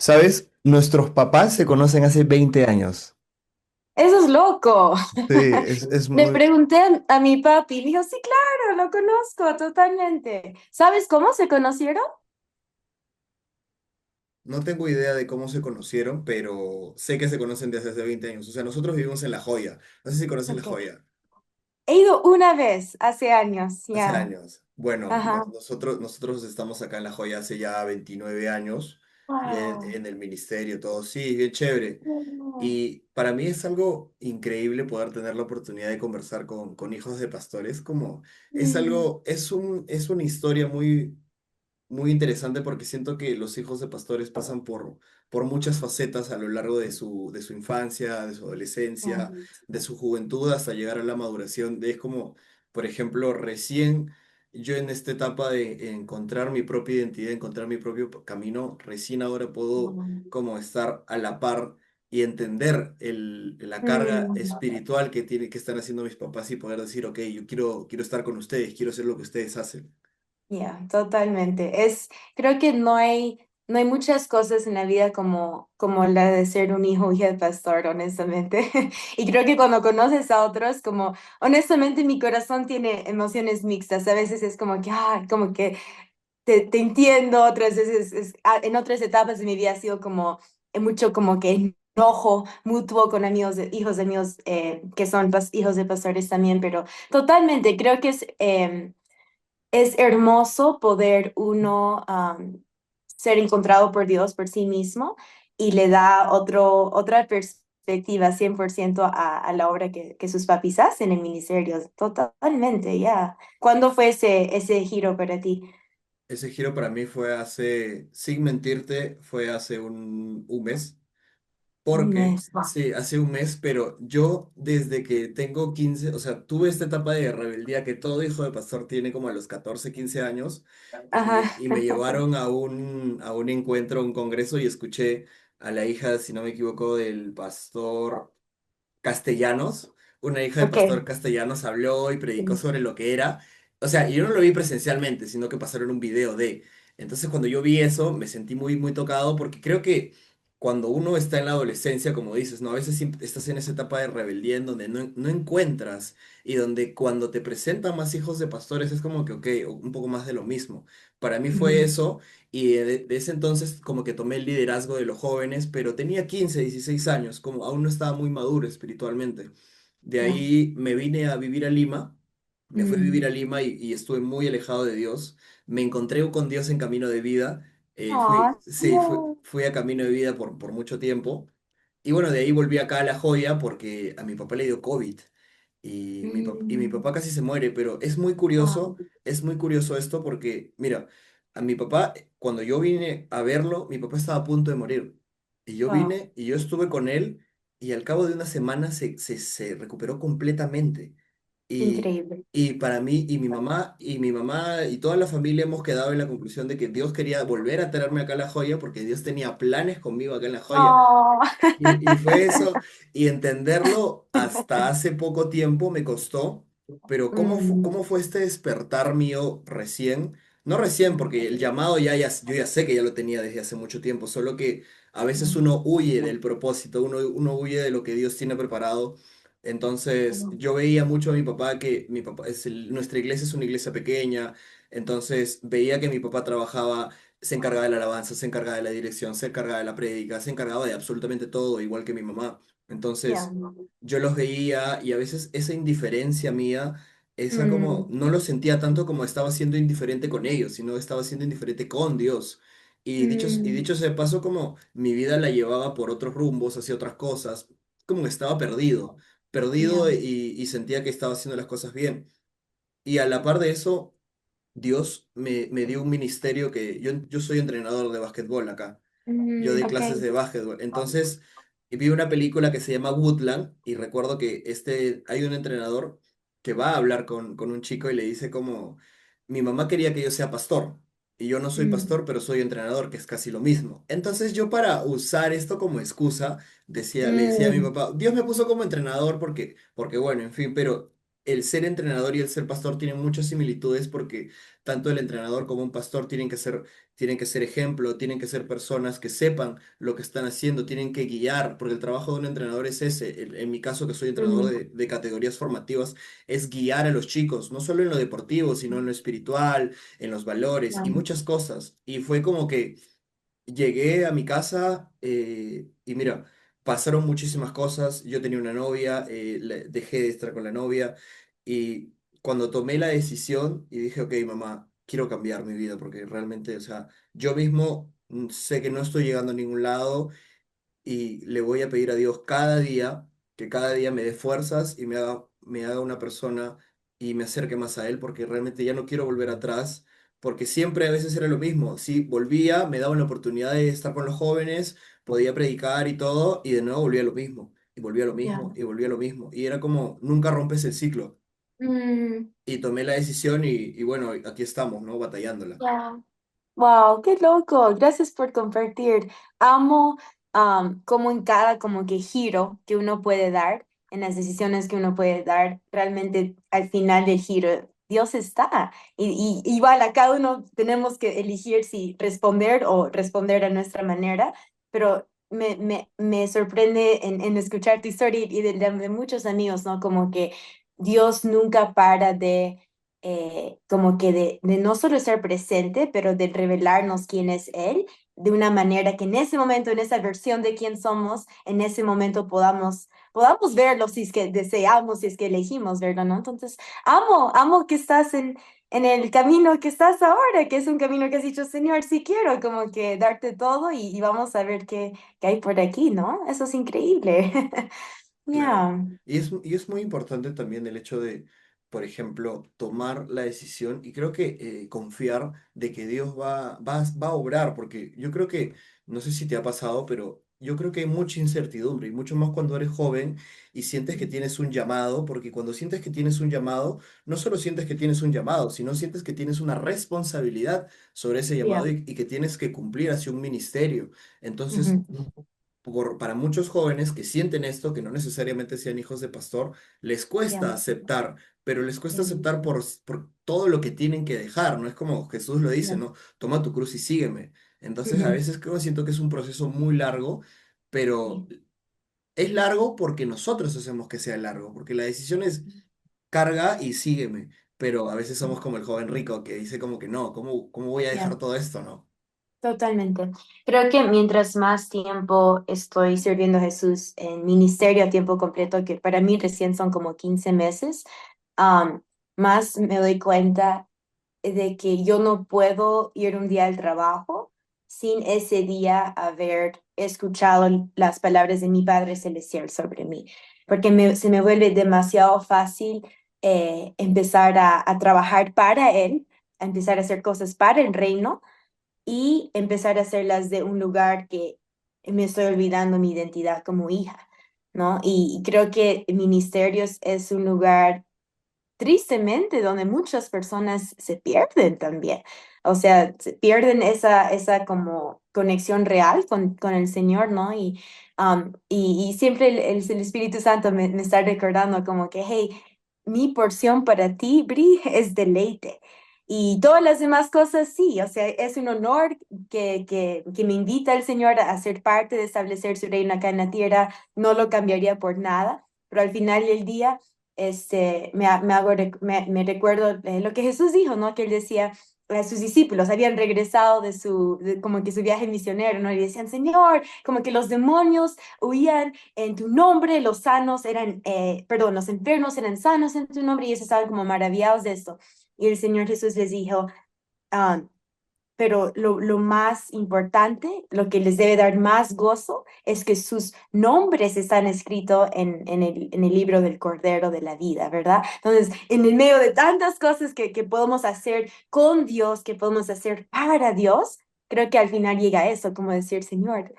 ¿Sabes? Nuestros papás se conocen hace 20 años. Eso es loco. Sí, es Le muy... pregunté a mi papi, me dijo, sí, claro, lo conozco totalmente. ¿Sabes cómo se conocieron? No tengo idea de cómo se conocieron, pero sé que se conocen desde hace 20 años. O sea, nosotros vivimos en La Joya. No sé si conocen La Ok. Joya. He ido una vez, hace años, Hace ya. años. Bueno, Ajá. nosotros estamos acá en La Joya hace ya 29 años, ya Wow. en el ministerio, todo. Sí, bien chévere. Y para mí es algo increíble poder tener la oportunidad de conversar con hijos de pastores. Como es Mm, algo, es una historia muy interesante porque siento que los hijos de pastores pasan por muchas facetas a lo largo de su infancia, de su adolescencia, mm, de su juventud hasta llegar a la maduración. Es como, por ejemplo, recién yo en esta etapa de encontrar mi propia identidad, encontrar mi propio camino, recién ahora puedo como estar a la par y entender la carga mm. espiritual que están haciendo mis papás y poder decir, ok, quiero estar con ustedes, quiero hacer lo que ustedes hacen. Ya, totalmente. Creo que no hay muchas cosas en la vida como la de ser un hijo o hija de pastor, honestamente. Y creo que cuando conoces a otros, honestamente, mi corazón tiene emociones mixtas. A veces es como que te entiendo, otras veces, en otras etapas de mi vida ha sido como, mucho como que enojo mutuo con hijos de amigos que son hijos de pastores también, pero totalmente, creo que es hermoso poder uno ser encontrado por Dios por sí mismo y le da otra perspectiva 100% a la obra que sus papis hacen en el ministerio. Totalmente, ya. ¿Cuándo fue ese giro para ti? Ese giro para mí fue sin mentirte, fue hace un mes. Un Porque, mes. sí, hace un mes, pero yo desde que tengo 15 o sea, tuve esta etapa de rebeldía que todo hijo de pastor tiene como a los 14 15 años, Ajá. y me llevaron a un encuentro, a un congreso, y escuché a la hija, si no me equivoco, del pastor Castellanos, una hija del Ok. pastor Castellanos habló y predicó sobre lo que era. O sea, y yo no lo vi presencialmente, sino que pasaron un video de. Entonces, cuando yo vi eso, me sentí muy tocado porque creo que cuando uno está en la adolescencia, como dices, ¿no? A veces estás en esa etapa de rebeldía en donde no encuentras y donde cuando te presentan más hijos de pastores es como que, ok, un poco más de lo mismo. Para mí fue Ujú. eso y de ese entonces como que tomé el liderazgo de los jóvenes, pero tenía 15 16 años, como aún no estaba muy maduro espiritualmente. De Ya. ahí me vine a vivir a Lima, me fui a vivir a Mm. Lima y estuve muy alejado de Dios. Me encontré con Dios en Camino de Vida. Ah, Sí, no. fui a Camino de Vida por mucho tiempo. Y bueno, de ahí volví acá a La Joya porque a mi papá le dio COVID y mi Mm. papá casi se muere, pero Ah, es muy curioso esto porque, mira, a mi papá, cuando yo vine a verlo, mi papá estaba a punto de morir. Y yo wow. vine y yo estuve con él y al cabo de una semana se recuperó completamente. Y, Increíble. y para mí y mi mamá y toda la familia hemos quedado en la conclusión de que Dios quería volver a traerme acá a La Joya porque Dios tenía planes conmigo acá en La Joya. Oh. Y fue eso, y entenderlo hasta hace poco tiempo me costó, pero Mm, cómo fue este despertar mío recién? No recién, porque el llamado yo ya sé que ya lo tenía desde hace mucho tiempo, solo que a veces uno huye del propósito, uno huye de lo que Dios tiene preparado. Entonces, yo veía mucho a mi papá que mi papá nuestra iglesia es una iglesia pequeña, entonces veía que mi papá trabajaba, se encargaba de la alabanza, se encargaba de la dirección, se encargaba de la prédica, se encargaba de absolutamente todo, igual que mi mamá. ya. Entonces, yo los veía y a veces esa indiferencia mía, esa como, Mm, no lo sentía tanto como estaba siendo indiferente con ellos, sino estaba siendo indiferente con Dios. Y mm, dicho sea de paso, como mi vida la llevaba por otros rumbos, hacia otras cosas, como que estaba perdido, ya. perdido y sentía que estaba haciendo las cosas bien. Y a la par de eso, Dios me dio un ministerio que yo soy entrenador de básquetbol acá. Yo Mm, doy ok. clases de básquetbol. Entonces, vi una película que se llama Woodland y recuerdo que hay un entrenador que va a hablar con un chico y le dice como, mi mamá quería que yo sea pastor y yo no soy Mm, pastor, pero soy entrenador, que es casi lo mismo. Entonces yo para usar esto como excusa, le decía a mi mm, papá, Dios me puso como entrenador porque bueno, en fin, pero el ser entrenador y el ser pastor tienen muchas similitudes porque tanto el entrenador como un pastor tienen que ser ejemplo, tienen que ser personas que sepan lo que están haciendo, tienen que guiar, porque el trabajo de un entrenador es ese. En mi caso, que soy entrenador Ujú. de categorías formativas, es guiar a los chicos, no solo en lo deportivo, sino en lo espiritual, en los valores y Ya, muchas cosas. Y fue como que llegué a mi casa y mira, pasaron muchísimas cosas. Yo tenía una novia, dejé de estar con la novia y cuando tomé la decisión y dije, ok, mamá, quiero cambiar mi vida porque realmente, o sea, yo mismo sé que no estoy llegando a ningún lado y le voy a pedir a Dios cada día que cada día me dé fuerzas y me haga una persona y me acerque más a Él, porque realmente ya no quiero volver atrás, porque siempre a veces era lo mismo. Sí, volvía, me daban la oportunidad de estar con los jóvenes, podía predicar y todo, y de nuevo volvía a lo mismo, y volvía a lo mismo, ya. y volvía a lo mismo. Y era como, nunca rompes el ciclo. Mm, Y tomé la decisión y bueno, aquí estamos, ¿no? Batallándola. ya. Wow, qué loco. Gracias por compartir. Amo como en cada como que giro que uno puede dar, en las decisiones que uno puede dar, realmente al final del giro, Dios está. Y igual a cada uno tenemos que elegir si responder o responder a nuestra manera, pero me sorprende en escuchar tu historia y de muchos amigos, ¿no? Como que Dios nunca para de como que de no solo estar presente, pero de revelarnos quién es Él, de una manera que en ese momento, en esa versión de quién somos, en ese momento podamos verlo si es que deseamos, si es que elegimos verlo, ¿no? Entonces, amo que estás en el camino que estás ahora, que es un camino que has dicho, Señor, sí quiero como que darte todo y vamos a ver qué hay por aquí, ¿no? Eso es increíble. Claro. Ya. Y es muy importante también el hecho de, por ejemplo, tomar la decisión y creo que confiar de que Dios va a obrar, porque yo creo que, no sé si te ha pasado, pero yo creo que hay mucha incertidumbre y mucho más cuando eres joven y sientes que tienes un llamado, porque cuando sientes que tienes un llamado, no solo sientes que tienes un llamado, sino sientes que tienes una responsabilidad sobre ese llamado Ya. y que tienes que cumplir hacia un ministerio. Entonces, Ujú. para muchos jóvenes que sienten esto, que no necesariamente sean hijos de pastor, les Ya. cuesta aceptar, pero les cuesta Ya. aceptar por todo lo que tienen que dejar, ¿no? Es como Jesús lo dice, Ya. ¿no? Toma tu cruz y sígueme. Entonces, a Ujú. veces creo, siento que es un proceso muy largo, pero Sí. es largo porque nosotros hacemos que sea largo, porque la decisión es carga y sígueme, pero a veces somos como el joven rico que dice como que no, ¿cómo voy a dejar Ya, todo esto, no? totalmente. Creo que mientras más tiempo estoy sirviendo a Jesús en ministerio a tiempo completo, que para mí recién son como 15 meses, am, más me doy cuenta de que yo no puedo ir un día al trabajo sin ese día haber escuchado las palabras de mi Padre Celestial sobre mí, porque se me vuelve demasiado fácil empezar a trabajar para Él, a empezar a hacer cosas para el reino y empezar a hacerlas de un lugar que me estoy olvidando mi identidad como hija, ¿no? Y creo que ministerios es un lugar tristemente donde muchas personas se pierden también. O sea, se pierden esa como conexión real con el Señor, ¿no? Y siempre el Espíritu Santo me está recordando como que, hey, mi porción para ti, Bri, es deleite. Y todas las demás cosas sí, o sea, es un honor que me invita el Señor a ser parte de establecer su reino acá en la tierra, no lo cambiaría por nada, pero al final del día me recuerdo lo que Jesús dijo, ¿no? Que él decía a sus discípulos, habían regresado como que su viaje misionero, ¿no? Y decían, Señor, como que los demonios huían en tu nombre, los sanos eran, perdón, los enfermos eran sanos en tu nombre, y ellos estaban como maravillados de esto. Y el Señor Jesús les dijo, ah, pero lo más importante, lo que les debe dar más gozo, es que sus nombres están escritos en el libro del Cordero de la Vida, ¿verdad? Entonces, en el medio de tantas cosas que podemos hacer con Dios, que podemos hacer para Dios, creo que al final llega eso, como decir, Señor,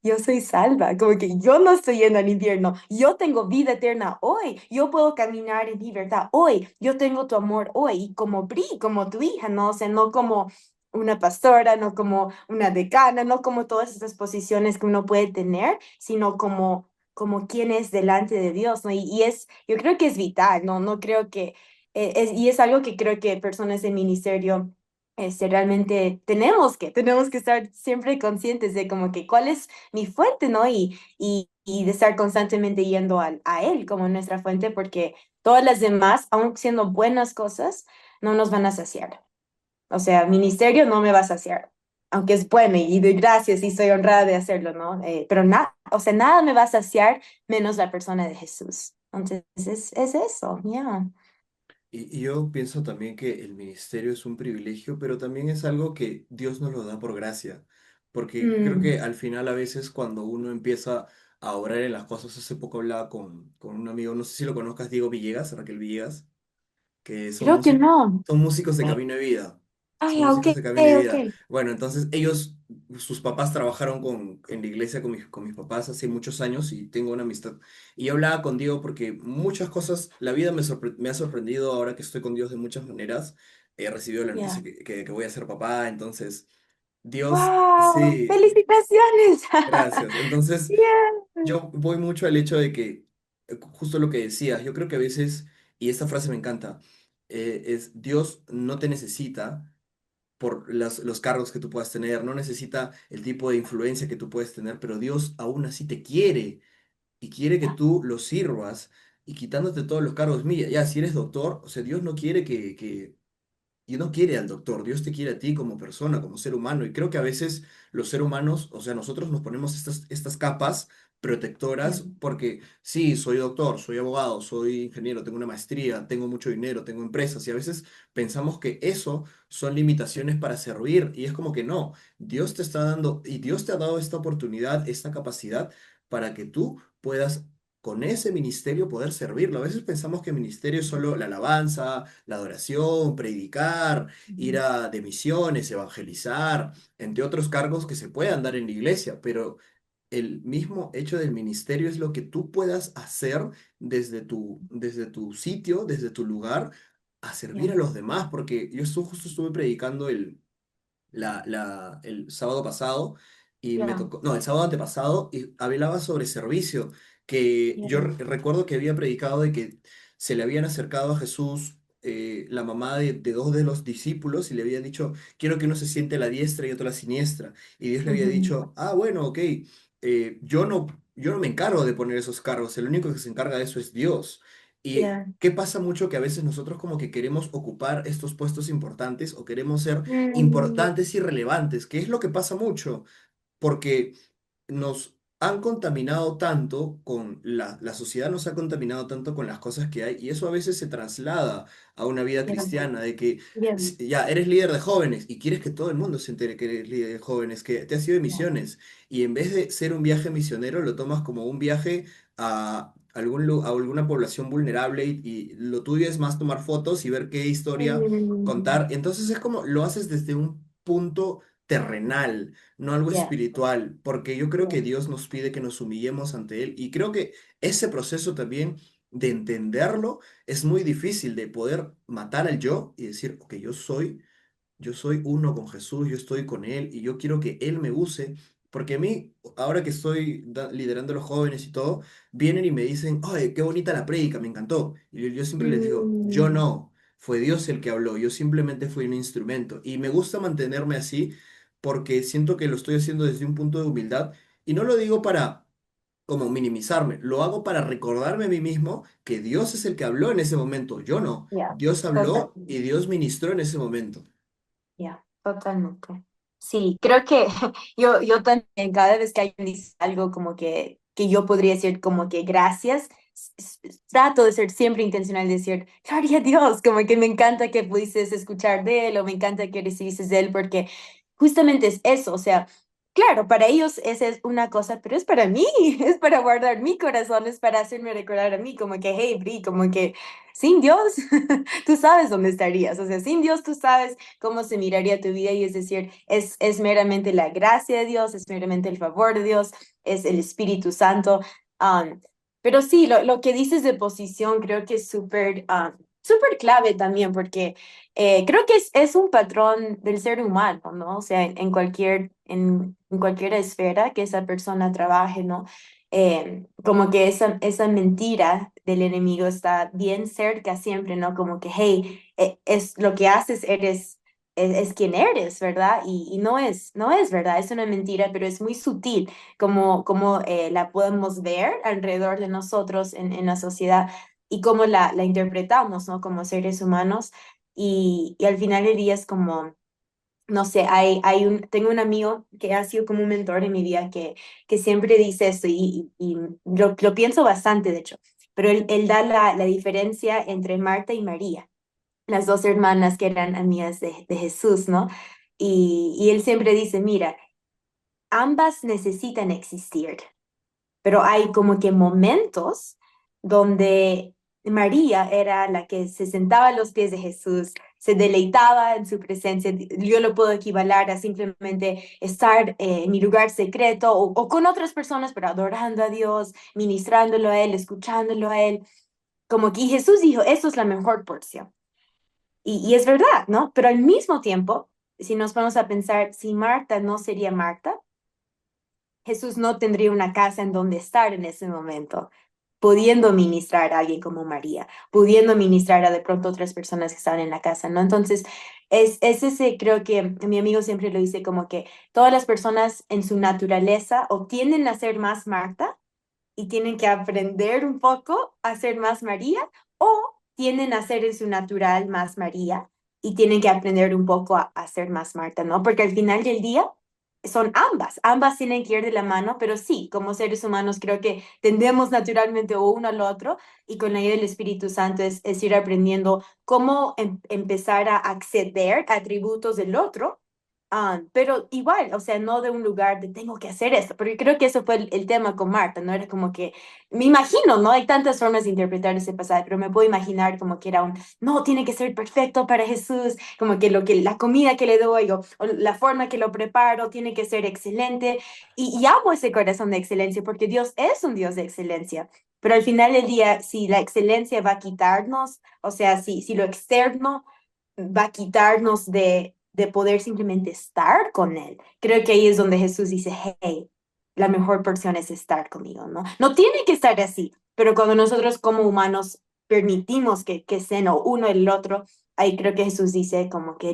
yo soy salva, como que yo no estoy yendo al infierno, yo tengo vida eterna hoy, yo puedo caminar en libertad hoy, yo tengo tu amor hoy, y como Bri, como tu hija, ¿no? O sea, no como una pastora, no como una decana, no como todas esas posiciones que uno puede tener, sino como como quién es delante de Dios, ¿no? Y es, yo creo que es vital, ¿no? No creo que, y es algo que creo que personas en ministerio realmente tenemos que estar siempre conscientes de como que cuál es mi fuente, ¿no? Y de estar constantemente yendo a Él como nuestra fuente, porque todas las demás, aun siendo buenas cosas, no nos van a saciar. O sea, ministerio no me va a saciar, aunque es bueno y doy gracias y soy honrada de hacerlo, ¿no? Pero nada, o sea, nada me va a saciar menos la persona de Jesús. Entonces, es eso, ya. Y yo pienso también que el ministerio es un privilegio, pero también es algo que Dios nos lo da por gracia. Porque creo que Mm, al final a veces cuando uno empieza a orar en las cosas, hace poco hablaba con un amigo, no sé si lo conozcas, Diego Villegas, Raquel Villegas, que creo que no. son músicos de Eh, Camino de Vida. Son Ah, ok, músicos de Camino de ok. Vida. Bueno, entonces ellos, sus papás trabajaron en la iglesia con mis papás hace muchos años y tengo una amistad. Y yo hablaba con Diego porque muchas cosas, la vida me ha sorprendido ahora que estoy con Dios de muchas maneras. He recibido la noticia Ya. que voy a ser papá, entonces Dios, ¡Wow! sí, ¡Felicidades! gracias. Entonces Yeah. yo voy mucho al hecho de que, justo lo que decías, yo creo que a veces, y esta frase me encanta, es Dios no te necesita por los cargos que tú puedas tener, no necesita el tipo de influencia que tú puedes tener, pero Dios aún así te quiere y quiere que Yeah. tú lo sirvas y quitándote todos los cargos. Mira, ya si eres doctor, o sea, Dios no quiere y no quiere al doctor, Dios te quiere a ti como persona, como ser humano. Y creo que a veces los seres humanos, o sea, nosotros nos ponemos estas capas Yeah. protectoras porque sí, soy doctor, soy abogado, soy ingeniero, tengo una maestría, tengo mucho dinero, tengo empresas y a veces pensamos que eso son limitaciones para servir y es como que no, Dios te está dando y Dios te ha dado esta oportunidad, esta capacidad para que tú puedas con ese ministerio poder servirlo. A veces pensamos que ministerio es solo la alabanza, la adoración, predicar, ir Mhm. a de misiones, evangelizar, entre otros cargos que se puedan dar en la iglesia, pero el mismo hecho del ministerio es lo que tú puedas hacer desde tu sitio, desde tu lugar, a Yeah. servir a los demás, porque justo estuve predicando el sábado pasado y me Yeah. tocó, no, el sábado antepasado y hablaba sobre servicio, que Yeah. yo recuerdo que había predicado de que se le habían acercado a Jesús la mamá de dos de los discípulos y le había dicho, quiero que uno se siente a la diestra y otro a la siniestra. Y Dios le había Mhm. dicho, ah, bueno, ok, yo no me encargo de poner esos cargos, el único que se encarga de eso es Dios. ¿Y Yeah. qué pasa mucho que a veces nosotros como que queremos ocupar estos puestos importantes o queremos ser Mm, importantes y relevantes, que es lo que pasa mucho, porque nos han contaminado tanto con la sociedad nos ha contaminado tanto con las cosas que hay y eso a veces se traslada a una vida yeah. cristiana, de que Yeah. ya eres líder de jóvenes y quieres que todo el mundo se entere que eres líder de jóvenes, que te has ido de Yeah. misiones y en vez de ser un viaje misionero lo tomas como un viaje a a alguna población vulnerable y lo tuyo es más tomar fotos y ver qué historia Mm, contar. Entonces es como lo haces desde un punto terrenal, no algo yeah. espiritual, porque yo creo Yeah. que Dios nos pide que nos humillemos ante Él y creo que ese proceso también de entenderlo es muy difícil, de poder matar al yo y decir, ok, yo soy uno con Jesús, yo estoy con Él y yo quiero que Él me use, porque a mí, ahora que estoy liderando a los jóvenes y todo, vienen y me dicen, ¡ay, qué bonita la prédica, me encantó! Y yo siempre les digo, yo Mm, no, fue Dios el que habló, yo simplemente fui un instrumento. Y me gusta mantenerme así porque siento que lo estoy haciendo desde un punto de humildad y no lo digo para como minimizarme, lo hago para recordarme a mí mismo que Dios es el que habló en ese momento, yo no. yeah. Dios Total. habló y Dios ministró en ese momento. Ya, totalmente. Sí, creo que yo también, cada vez que alguien dice algo como que yo podría decir como que gracias, trato de ser siempre intencional, de decir, gloria a Dios, como que me encanta que pudiste escuchar de él o me encanta que recibiste de él, porque justamente es eso, o sea, claro, para ellos esa es una cosa, pero es para mí, es para guardar mi corazón, es para hacerme recordar a mí, como que, hey, Bri, como que sin Dios, tú sabes dónde estarías, o sea, sin Dios tú sabes cómo se miraría tu vida y es decir, es meramente la gracia de Dios, es meramente el favor de Dios, es el Espíritu Santo. um, pero sí, lo que dices de posición creo que es súper súper clave también porque creo que es un patrón del ser humano, ¿no? O sea, en cualquier esfera que esa persona trabaje, ¿no? como que esa mentira del enemigo está bien cerca siempre, ¿no? Como que, hey, es lo que haces, es quien eres, ¿verdad? Y no es verdad, es una mentira, pero es muy sutil, como la podemos ver alrededor de nosotros en la sociedad y cómo la interpretamos, ¿no? Como seres humanos. Y al final del día es como no sé, tengo un amigo que ha sido como un mentor en mi vida que siempre dice esto y lo pienso bastante, de hecho, pero él da la diferencia entre Marta y María, las dos hermanas que eran amigas de Jesús, ¿no? Y él siempre dice, mira, ambas necesitan existir, pero hay como que momentos donde María era la que se sentaba a los pies de Jesús, se deleitaba en su presencia. Yo lo puedo equivaler a simplemente estar en mi lugar secreto o con otras personas, pero adorando a Dios, ministrándolo a Él, escuchándolo a Él. Como que y Jesús dijo, eso es la mejor porción. Y es verdad, ¿no? Pero al mismo tiempo, si nos vamos a pensar, si Marta no sería Marta, Jesús no tendría una casa en donde estar en ese momento, pudiendo ministrar a alguien como María, pudiendo ministrar a de pronto otras personas que estaban en la casa, ¿no? Entonces, es ese, creo que mi amigo siempre lo dice como que todas las personas en su naturaleza o tienden a ser más Marta y tienen que aprender un poco a ser más María o tienden a ser en su natural más María y tienen que aprender un poco a ser más Marta, ¿no? Porque al final del día son ambas tienen que ir de la mano, pero sí, como seres humanos creo que tendemos naturalmente o uno al otro y con la ayuda del Espíritu Santo es ir aprendiendo cómo empezar a acceder a atributos del otro. Pero igual, o sea, no de un lugar de tengo que hacer esto, porque creo que eso fue el tema con Marta, ¿no? Era como que, me imagino, ¿no? Hay tantas formas de interpretar ese pasaje, pero me puedo imaginar como que era no, tiene que ser perfecto para Jesús, como que la comida que le doy o la forma que lo preparo tiene que ser excelente. Y amo ese corazón de excelencia, porque Dios es un Dios de excelencia. Pero al final del día, si la excelencia va a quitarnos, o sea, si lo externo va a quitarnos de poder simplemente estar con Él. Creo que ahí es donde Jesús dice, hey, la mejor porción es estar conmigo, ¿no? No tiene que estar así, pero cuando nosotros como humanos permitimos que sean o uno el otro, ahí creo que Jesús dice como que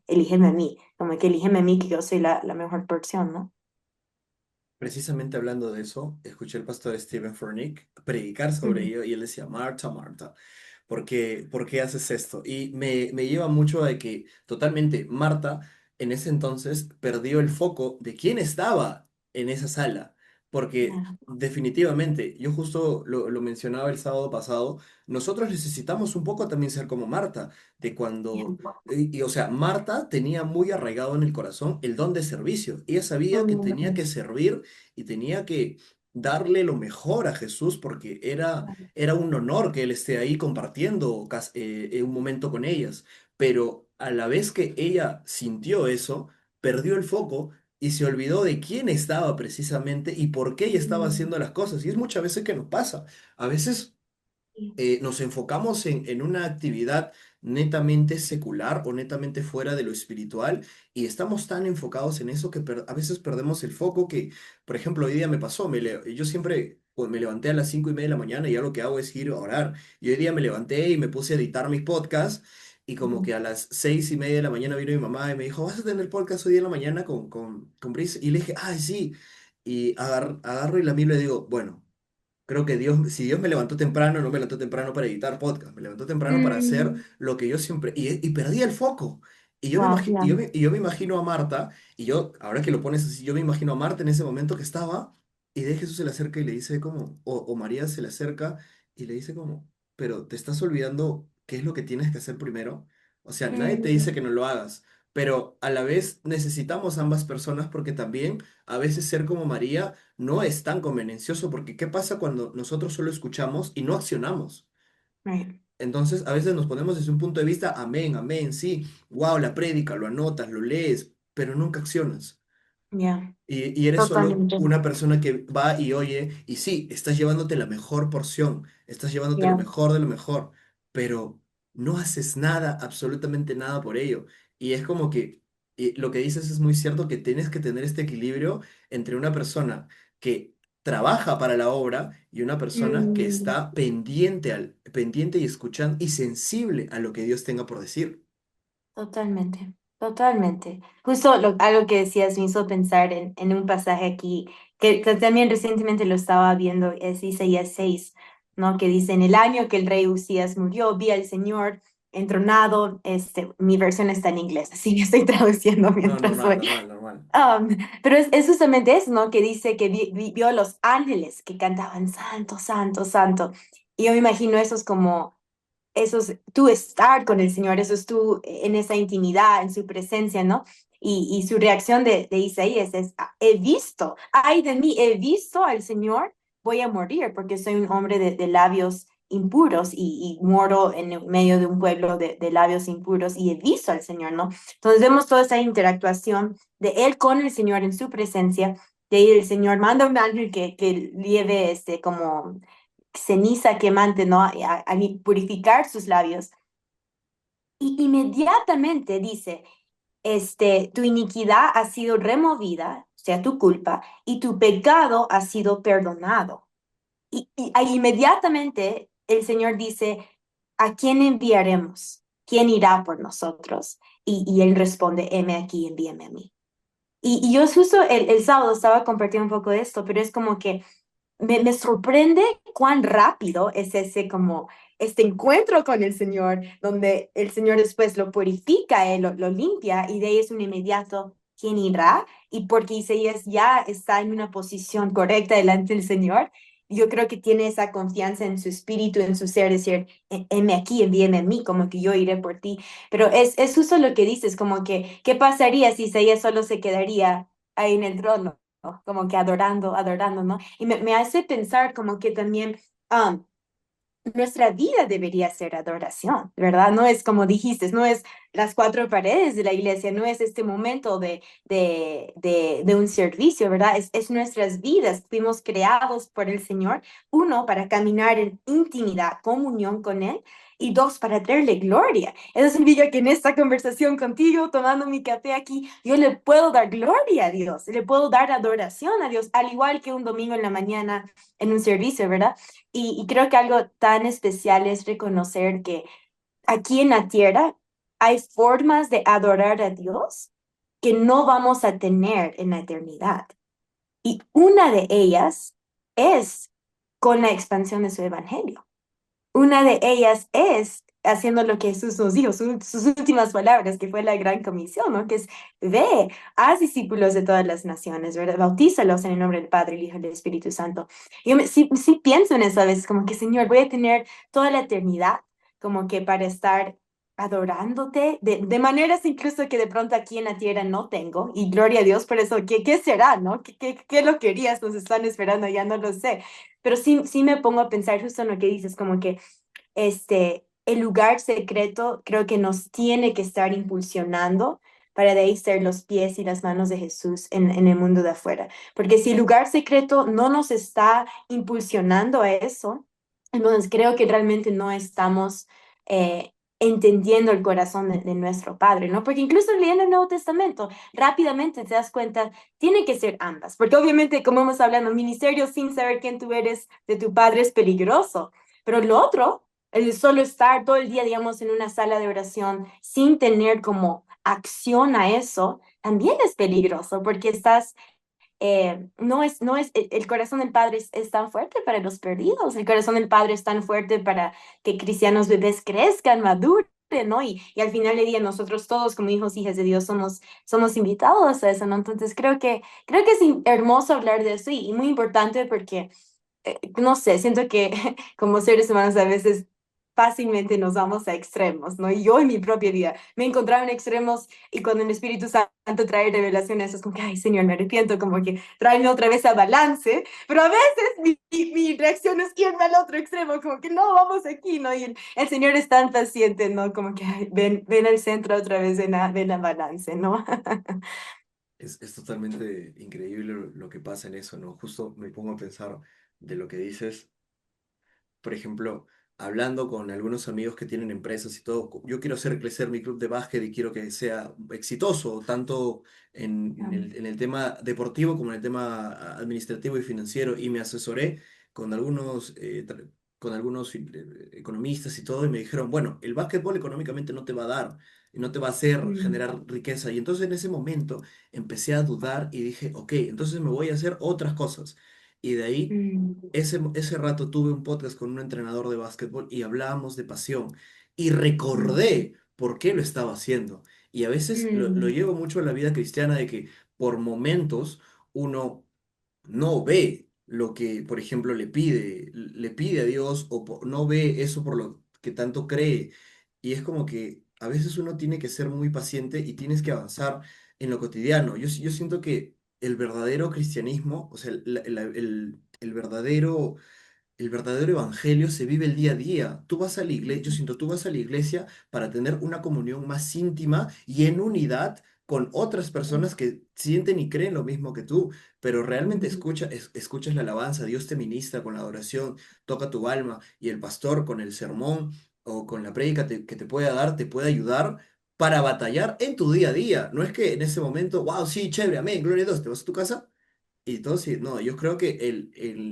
elígeme a mí, como que elígeme a mí, que yo soy la mejor porción, ¿no? Precisamente hablando de eso, escuché al pastor Stephen Furnick predicar sobre Ujú. ello y él decía, Marta, Marta, por qué haces esto? Y me lleva mucho a que totalmente Marta en ese entonces perdió el foco de quién estaba en esa sala, porque Yeah. definitivamente, yo justo lo mencionaba el sábado pasado, nosotros necesitamos un poco también ser como Marta, de Yeah. cuando, o sea, Marta tenía muy arraigado en el corazón el don de servicio. Ella sabía que tenía Mm. que servir y tenía que darle lo mejor a Jesús porque era un honor que él esté ahí compartiendo un momento con ellas. Pero a la vez que ella sintió eso, perdió el foco y se olvidó de quién estaba precisamente y por qué ella estaba Mm. haciendo las cosas. Y es muchas veces que nos pasa. A veces nos enfocamos en una actividad netamente secular o netamente fuera de lo espiritual y estamos tan enfocados en eso que a veces perdemos el foco que, por ejemplo, hoy día me pasó, yo siempre pues, me levanté a las 5:30 de la mañana y ya lo que hago es ir a orar. Y hoy día me levanté y me puse a editar mis podcasts y como que a las 6:30 de la mañana vino mi mamá y me dijo, ¿vas a tener podcast hoy día en la mañana con Brice? Y le dije, ay, sí. Y agarro y la miro y le digo, bueno. Creo que Dios, si Dios me levantó temprano, no me levantó temprano para editar podcast, me levantó temprano para hacer Mm. lo que yo siempre, y perdí el foco. Y yo me Wow, imagino, yeah. y yo me imagino a Marta, y yo, ahora que lo pones así, yo me imagino a Marta en ese momento que estaba, y de Jesús se le acerca y le dice como, o María se le acerca y le dice como, pero te estás olvidando qué es lo que tienes que hacer primero. O sea, nadie te dice Mm. que no lo hagas, pero a la vez necesitamos ambas personas porque también a veces ser como María no es tan convenencioso porque ¿qué pasa cuando nosotros solo escuchamos y no accionamos? Right. Entonces, a veces nos ponemos desde un punto de vista, amén, amén, sí, wow, la prédica, lo anotas, lo lees, pero nunca accionas. Yeah, Y eres solo totalmente. una persona que va y oye, y sí, estás llevándote la mejor porción, estás llevándote lo Yeah. mejor de lo mejor, pero no haces nada, absolutamente nada por ello. Y es como que lo que dices es muy cierto, que tienes que tener este equilibrio entre una persona que trabaja para la obra y una persona que Mm, está pendiente, pendiente y escuchando y sensible a lo que Dios tenga por decir. totalmente, totalmente. Justo algo que decías me hizo pensar en un pasaje aquí, que también recientemente lo estaba viendo, es Isaías 6, ¿no? Que dice, en el año que el rey Usías murió, vi al Señor entronado, mi versión está en inglés, así que estoy traduciendo No, mientras normal, voy. normal, normal. Pero es justamente eso, ¿no? Que dice que vio a los ángeles que cantaban Santo, Santo, Santo. Y yo me imagino eso es como, eso es tú estar con el Señor, eso es tú en esa intimidad, en su presencia, ¿no? Y su reacción de Isaías es, "Ah, he visto, ay de mí, he visto al Señor, voy a morir porque soy un hombre de labios impuros y moro en el medio de un pueblo de labios impuros y he visto al Señor, ¿no? Entonces vemos toda esa interactuación de él con el Señor en su presencia, de ahí el Señor manda un ángel que lleve como ceniza quemante, ¿no? A purificar sus labios. Y inmediatamente dice, tu iniquidad ha sido removida, o sea, tu culpa, y tu pecado ha sido perdonado. Y ahí inmediatamente el Señor dice, ¿a quién enviaremos? ¿Quién irá por nosotros? Y él responde, heme aquí, envíame a mí. Y yo justo el sábado estaba compartiendo un poco de esto, pero es como que me sorprende cuán rápido es ese como este encuentro con el Señor, donde el Señor después lo purifica, lo limpia y de ahí es un inmediato, ¿quién irá? Y porque Isaías ya está en una posición correcta delante del Señor, yo creo que tiene esa confianza en su espíritu, en su ser, decir, heme aquí, envíeme a mí, como que yo iré por ti. Pero es justo lo que dices, como que, ¿qué pasaría si Isaías solo se quedaría ahí en el trono? ¿No? Como que adorando, adorando, ¿no? Y me hace pensar como que también nuestra vida debería ser adoración, ¿verdad? No es como dijiste, no es las cuatro paredes de la iglesia, no es este momento de un servicio, ¿verdad? Es nuestras vidas. Fuimos creados por el Señor, uno, para caminar en intimidad, comunión con Él, y dos, para traerle gloria. Eso significa que en esta conversación contigo, tomando mi café aquí, yo le puedo dar gloria a Dios, le puedo dar adoración a Dios, al igual que un domingo en la mañana en un servicio, ¿verdad? Y creo que algo tan especial es reconocer que aquí en la tierra hay formas de adorar a Dios que no vamos a tener en la eternidad. Y una de ellas es con la expansión de su evangelio. Una de ellas es haciendo lo que Jesús nos dijo, sus últimas palabras, que fue la gran comisión, ¿no? Que es, ve, haz discípulos de todas las naciones, ¿verdad? Bautízalos en el nombre del Padre, el Hijo y el Espíritu Santo. Sí pienso en eso a veces, como que, Señor, voy a tener toda la eternidad como que para estar adorándote de maneras incluso que de pronto aquí en la tierra no tengo, y gloria a Dios por eso, ¿qué será, no? ¿Qué lo querías? Nos están esperando, ya no lo sé. Pero sí me pongo a pensar justo en lo que dices, como que el lugar secreto creo que nos tiene que estar impulsionando para de ahí ser los pies y las manos de Jesús en el mundo de afuera. Porque si el lugar secreto no nos está impulsionando a eso, entonces creo que realmente no estamos entendiendo el corazón de nuestro Padre, ¿no? Porque incluso leyendo el Nuevo Testamento, rápidamente te das cuenta, tiene que ser ambas, porque obviamente, como hemos hablado, ministerio sin saber quién tú eres de tu Padre es peligroso, pero lo otro, el solo estar todo el día, digamos, en una sala de oración sin tener como acción a eso, también es peligroso porque estás, el corazón del Padre es tan fuerte para los perdidos, el corazón del Padre es tan fuerte para que cristianos bebés crezcan, maduren, ¿no? Y al final del día nosotros todos como hijos, hijas de Dios somos invitados a eso, ¿no? Entonces creo que es hermoso hablar de eso y muy importante porque no sé, siento que como seres humanos a veces fácilmente nos vamos a extremos, ¿no? Y yo en mi propia vida me he encontrado en extremos y cuando el Espíritu Santo trae revelaciones es como que, ay, Señor, me arrepiento, como que tráeme otra vez a balance, pero a veces mi reacción es irme al otro extremo, como que no, vamos aquí, ¿no? Y el Señor es tan paciente, ¿no? Como que, ay, ven al centro otra vez, ven a balance, ¿no? Es totalmente increíble lo que pasa en eso, ¿no? Justo me pongo a pensar de lo que dices. Por ejemplo, hablando con algunos amigos que tienen empresas y todo. Yo quiero hacer crecer mi club de básquet y quiero que sea exitoso, tanto en el tema deportivo como en el tema administrativo y financiero. Y me asesoré con algunos, con algunos economistas y todo, y me dijeron, bueno, el básquetbol económicamente no te va a dar. Y no te va a hacer Mm, generar riqueza. Y entonces en ese momento empecé a dudar y dije, ok, entonces me voy a hacer otras cosas. Y de ahí mm, ese rato tuve un podcast con un entrenador de básquetbol y hablábamos de pasión y mm, recordé por qué lo estaba haciendo. Y a veces lo mm, llevo mucho a la vida cristiana de que por momentos uno no ve lo que, por ejemplo, le pide a Dios o no ve eso por lo que tanto cree. Y es como que a veces uno tiene que ser muy paciente y tienes que avanzar en lo cotidiano. Yo siento que el verdadero cristianismo, o sea, el verdadero evangelio se vive el día a día. Tú vas a la iglesia, yo siento, tú vas a la iglesia para tener una comunión más íntima y en unidad con otras personas que sienten y creen lo mismo que tú, pero realmente mm, escuchas la alabanza, Dios te ministra con la adoración, toca tu alma y el pastor con el sermón o con la prédica que te pueda dar, te puede ayudar para batallar en tu día a día. No es que en ese momento, wow, sí, chévere, amén, gloria a Dios, te vas a tu casa y todo sí, no, yo creo que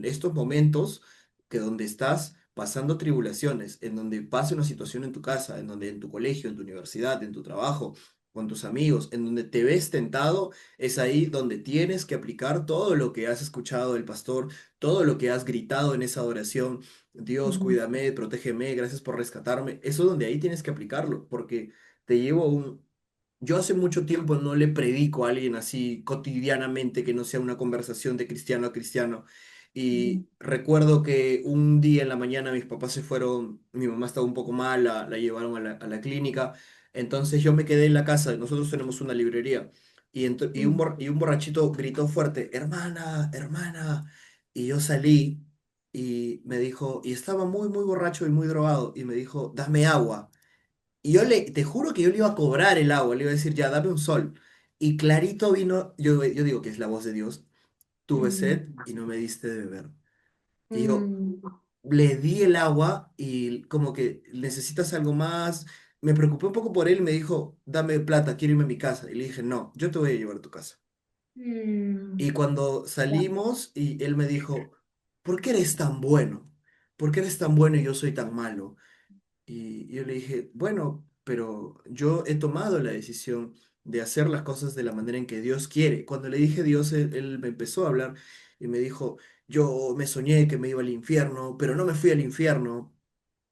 estos momentos que donde estás pasando tribulaciones, en donde pasa una situación en tu casa, en donde en tu colegio, en tu universidad, en tu trabajo, con tus amigos, en donde te ves tentado, es ahí donde tienes que aplicar todo lo que has escuchado del pastor, todo lo que has gritado en esa oración. Dios, mm, cuídame, protégeme, gracias por rescatarme. Eso es donde ahí tienes que aplicarlo, porque te llevo yo hace mucho tiempo no le predico a alguien así cotidianamente que no sea una conversación de cristiano a cristiano. mm, Y recuerdo que un día en la mañana mis papás se fueron, mi mamá estaba un poco mal, la llevaron a la clínica. Entonces yo me quedé en la casa, nosotros tenemos una librería. Y un borrachito gritó fuerte, hermana, hermana. Y yo salí y me dijo, y estaba muy, muy borracho y muy drogado, y me dijo, dame agua. Y te juro que yo le iba a cobrar el agua, le iba a decir, ya, dame un sol. Y clarito vino, yo digo que es la voz de Dios, tuve mm, sed y no me diste de beber. Y yo mm, le di el agua y como que necesitas algo más. Me preocupé un poco por él y me dijo, dame plata, quiero irme a mi casa. Y le dije, no, yo te voy a llevar a tu casa. mm, Y cuando salimos y él me dijo, ¿por qué eres tan bueno? ¿Por qué eres tan bueno y yo soy tan malo? Y yo le dije, bueno, pero yo he tomado la decisión de hacer las cosas de la manera en que Dios quiere. Cuando le dije Dios, él me empezó a hablar y me dijo, yo me soñé que me iba al infierno, pero no me fui al infierno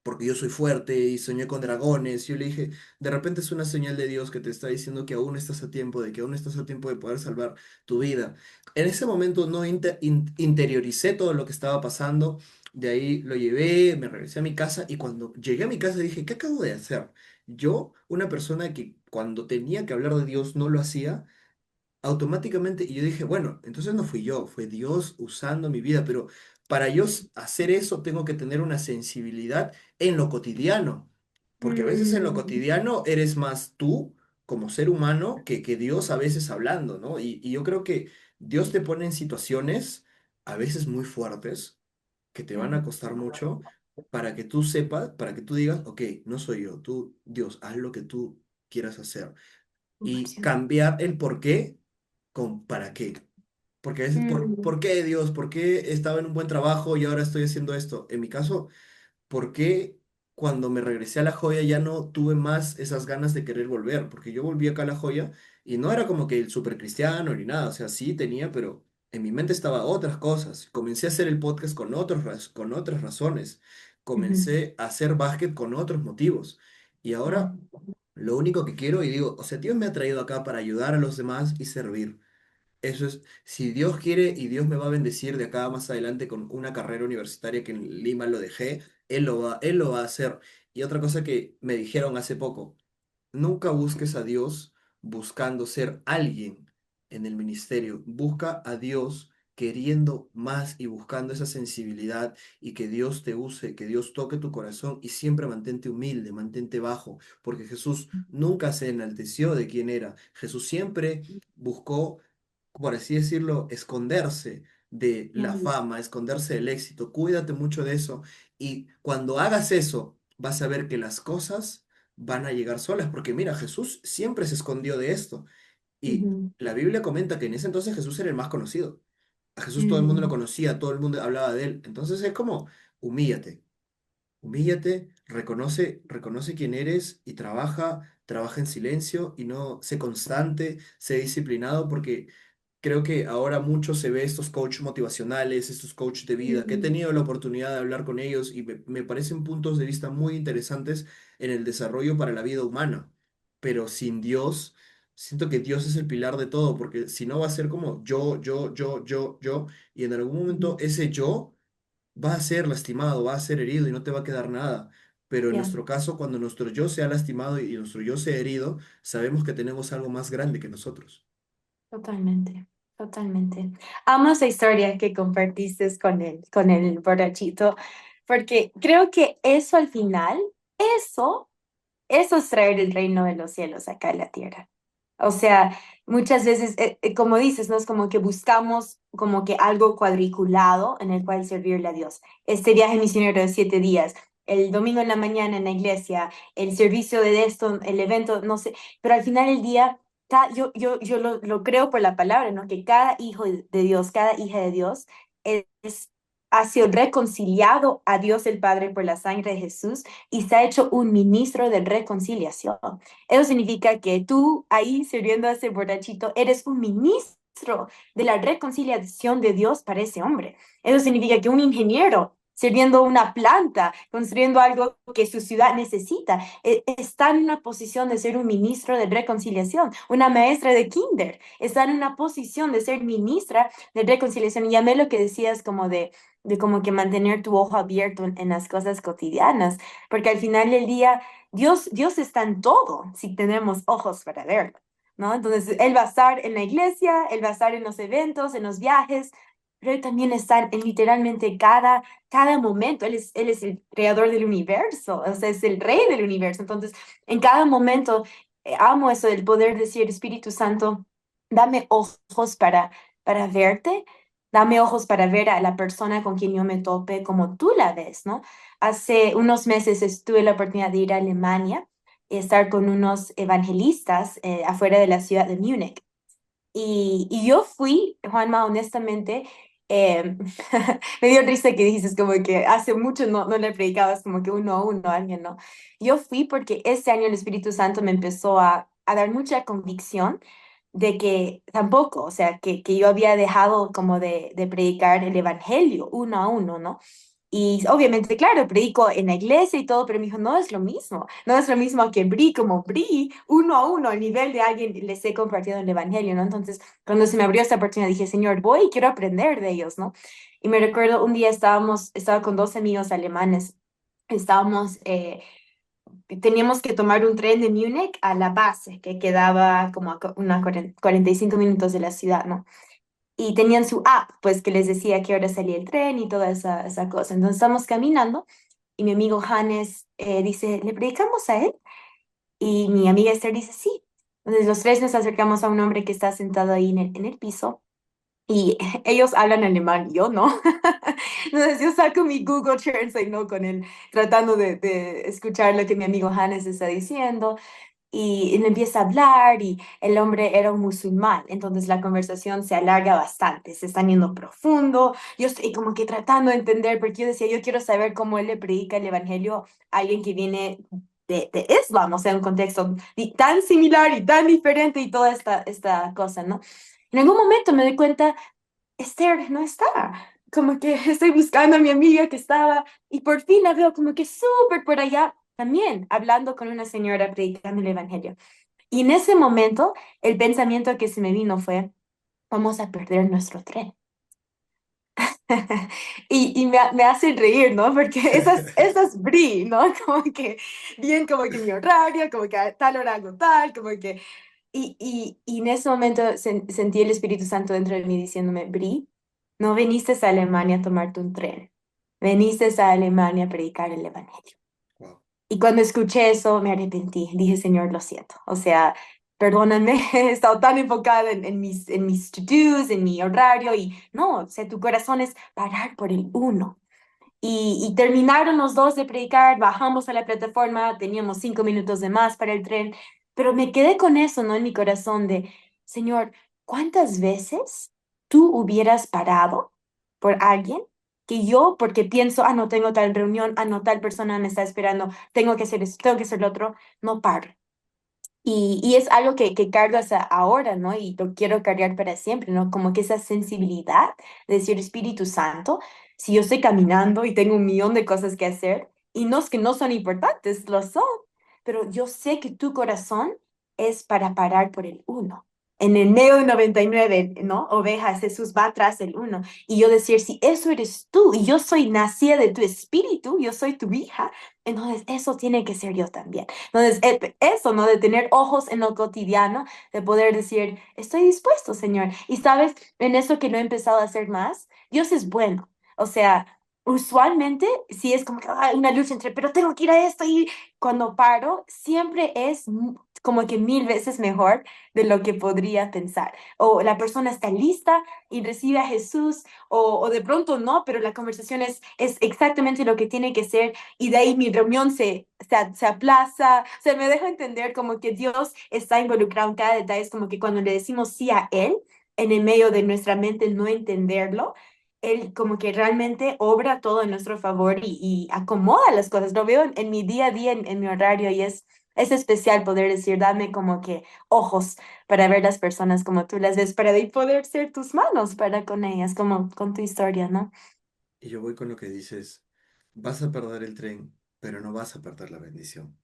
porque yo soy fuerte y soñé con dragones. Yo le dije, de repente es una señal de Dios que te está diciendo que aún estás a tiempo, de que aún estás a tiempo de poder salvar tu vida. En ese momento no interioricé todo lo que estaba pasando, de ahí lo llevé, me regresé a mi casa y cuando llegué a mi casa dije, ¿qué acabo de hacer? Yo, una persona que cuando tenía que hablar de Dios no lo hacía, automáticamente, y yo dije, bueno, entonces no fui yo, fue Dios usando mi vida, pero para yo hacer eso tengo que tener una sensibilidad en lo cotidiano, porque a veces en lo mm, cotidiano eres más tú como ser humano que Dios a veces hablando, ¿no? Y yo creo que Dios te pone en situaciones a veces muy fuertes, que te van a mm, costar mucho, para que tú sepas, para que tú digas, ok, no soy yo, tú, Dios, haz lo que tú quieras hacer y 100%. cambiar el por qué con para qué. Porque a veces, Mm, ¿por qué Dios? ¿Por qué estaba en un buen trabajo y ahora estoy haciendo esto? En mi caso, ¿por qué cuando me regresé a La Joya ya no tuve más esas ganas de querer volver? Porque yo volví acá a La Joya y no era como que el súper cristiano ni nada, o sea, sí tenía, pero en mi mente estaba otras cosas. Comencé a hacer el podcast con con otras razones. ujú, Comencé a hacer básquet con otros motivos. Y ahora mm, lo único que quiero y digo, o sea, Dios me ha traído acá para ayudar a los demás y servir. Eso es, si Dios quiere y Dios me va a bendecir de acá más adelante con una carrera universitaria que en Lima lo dejé, Él lo va a hacer. Y otra cosa que me dijeron hace poco, nunca busques a Dios buscando ser alguien en el ministerio. Busca a Dios queriendo más y buscando esa sensibilidad y que Dios te use, que Dios toque tu corazón y siempre mantente humilde, mantente bajo, porque Jesús nunca se enalteció de quién era. Jesús siempre buscó, por así decirlo, esconderse. de la Mm, fama, esconderse del éxito. Cuídate mucho de eso. Y cuando hagas eso, vas a ver que las cosas van a llegar solas, porque mira, Jesús siempre se escondió de esto. Y ujú, la Biblia comenta que en ese entonces Jesús era el más conocido. A Jesús todo el mundo lo mm, conocía, todo el mundo hablaba de él. Entonces es como, humíllate, humíllate, reconoce quién eres y trabaja en silencio y no, sé constante, sé disciplinado, porque creo que ahora mucho se ve estos coaches motivacionales, estos coaches de vida, que he ujú. tenido la oportunidad de hablar con ellos y me parecen puntos de vista muy interesantes en el desarrollo para la vida humana. Pero sin Dios, siento que Dios es el pilar de todo, porque si no va a ser como yo, y en algún momento Ujú. ese yo va a ser lastimado, va a ser herido y no te va a quedar nada. Pero en Ya, nuestro caso, cuando nuestro yo sea lastimado y nuestro yo sea herido, sabemos que tenemos algo más grande que nosotros. totalmente, totalmente. Amo esa historia que compartiste con el borrachito, porque creo que eso al final, eso, eso es traer el reino de los cielos acá en la tierra. O sea, muchas veces, como dices, ¿no? Es como que buscamos como que algo cuadriculado en el cual servirle a Dios. Este viaje misionero de 7 días, el domingo en la mañana en la iglesia, el servicio de esto, el evento, no sé, pero al final del día, yo lo creo por la palabra, ¿no? Que cada hijo de Dios, cada hija de Dios ha sido reconciliado a Dios el Padre por la sangre de Jesús y se ha hecho un ministro de reconciliación. Eso significa que tú ahí sirviendo a ese borrachito eres un ministro de la reconciliación de Dios para ese hombre. Eso significa que un ingeniero sirviendo una planta, construyendo algo que su ciudad necesita, está en una posición de ser un ministro de reconciliación. Una maestra de kinder está en una posición de ser ministra de reconciliación. Y llamé lo que decías como de como que mantener tu ojo abierto en las cosas cotidianas, porque al final del día Dios está en todo si tenemos ojos para verlo, ¿no? Entonces, Él va a estar en la iglesia, Él va a estar en los eventos, en los viajes, pero Él también está en literalmente cada momento. Él es el creador del universo, o sea, es el rey del universo. Entonces, en cada momento, amo eso del poder decir, Espíritu Santo, dame ojos para verte. Dame ojos para ver a la persona con quien yo me tope como tú la ves, ¿no? Hace unos meses tuve la oportunidad de ir a Alemania y estar con unos evangelistas afuera de la ciudad de Múnich. Y yo fui, Juanma, honestamente, eh, me dio risa que dices como que hace mucho no le predicabas como que uno a uno a alguien, ¿no? Yo fui porque este año el Espíritu Santo me empezó a dar mucha convicción de que tampoco, o sea, que yo había dejado como de predicar el Evangelio uno a uno, ¿no? Y obviamente, claro, predico en la iglesia y todo, pero me dijo, no es lo mismo, no es lo mismo que Bri como Bri, uno a uno, al nivel de alguien les he compartido el evangelio, ¿no? Entonces, cuando se me abrió esta oportunidad, dije, Señor, voy y quiero aprender de ellos, ¿no? Y me recuerdo un día estaba con dos amigos alemanes, estábamos, teníamos que tomar un tren de Múnich a la base, que quedaba como a 45 minutos de la ciudad, ¿no? Y tenían su app, pues que les decía a qué hora salía el tren y toda esa cosa. Entonces estamos caminando y mi amigo Hannes dice, ¿le predicamos a él? Y mi amiga Esther dice, sí. Entonces los tres nos acercamos a un hombre que está sentado ahí en el piso y ellos hablan alemán, yo no. Entonces yo saco mi Google Translate, ¿no? Con él, tratando de escuchar lo que mi amigo Hannes está diciendo y le empieza a hablar y el hombre era un musulmán, entonces la conversación se alarga bastante, se está yendo profundo, yo estoy como que tratando de entender, porque yo decía, yo quiero saber cómo él le predica el evangelio a alguien que viene de Islam, o sea, un contexto tan similar y tan diferente y toda esta cosa, ¿no? En algún momento me doy cuenta, Esther no está. Como que estoy buscando a mi amiga que estaba y por fin la veo como que súper por allá también hablando con una señora predicando el evangelio. Y en ese momento el pensamiento que se me vino fue, vamos a perder nuestro tren. Y me hace reír, ¿no? Porque esas Bri, ¿no? Como que bien como que mi horario, como que a tal hora hago tal, como que... Y en ese momento sentí el Espíritu Santo dentro de mí diciéndome, Bri, no viniste a Alemania a tomarte un tren, viniste a Alemania a predicar el Evangelio. Wow. Y cuando escuché eso me arrepentí, dije, Señor, lo siento. O sea, perdóname, he estado tan enfocada en mis to-dos, en mi horario y no, o sea, tu corazón es parar por el uno. Y terminaron los dos de predicar, bajamos a la plataforma, teníamos 5 minutos de más para el tren, pero me quedé con eso, ¿no? En mi corazón de, Señor, ¿cuántas veces tú hubieras parado por alguien que yo, porque pienso, ah, no tengo tal reunión, ah, no, tal persona me está esperando, tengo que hacer esto, tengo que hacer lo otro, no paro? Y es algo que cargo hasta ahora, ¿no? Y lo quiero cargar para siempre, ¿no? Como que esa sensibilidad de decir, Espíritu Santo, si yo estoy caminando y tengo un millón de cosas que hacer, y no es que no son importantes, lo son, pero yo sé que tu corazón es para parar por el uno. En el medio de 99, ¿no? Ovejas, Jesús va atrás del uno. Y yo decir, si eso eres tú y yo soy nacida de tu espíritu, yo soy tu hija, entonces eso tiene que ser yo también. Entonces, eso, ¿no? De tener ojos en lo cotidiano, de poder decir, estoy dispuesto, Señor. Y sabes, en eso que lo he empezado a hacer más, Dios es bueno. O sea, usualmente sí es como que hay una lucha entre, pero tengo que ir a esto y cuando paro, siempre es como que 1000 veces mejor de lo que podría pensar. O la persona está lista y recibe a Jesús, o de pronto no, pero la conversación es exactamente lo que tiene que ser y de ahí mi reunión se aplaza, o sea, me deja entender como que Dios está involucrado en cada detalle, es como que cuando le decimos sí a Él, en el medio de nuestra mente no entenderlo, Él como que realmente obra todo en nuestro favor y acomoda las cosas, lo veo en mi día a día, en mi horario y es especial poder decir, dame como que ojos para ver las personas como tú las ves, para de ahí poder ser tus manos para con ellas, como con tu historia, ¿no? Y yo voy con lo que dices, vas a perder el tren, pero no vas a perder la bendición.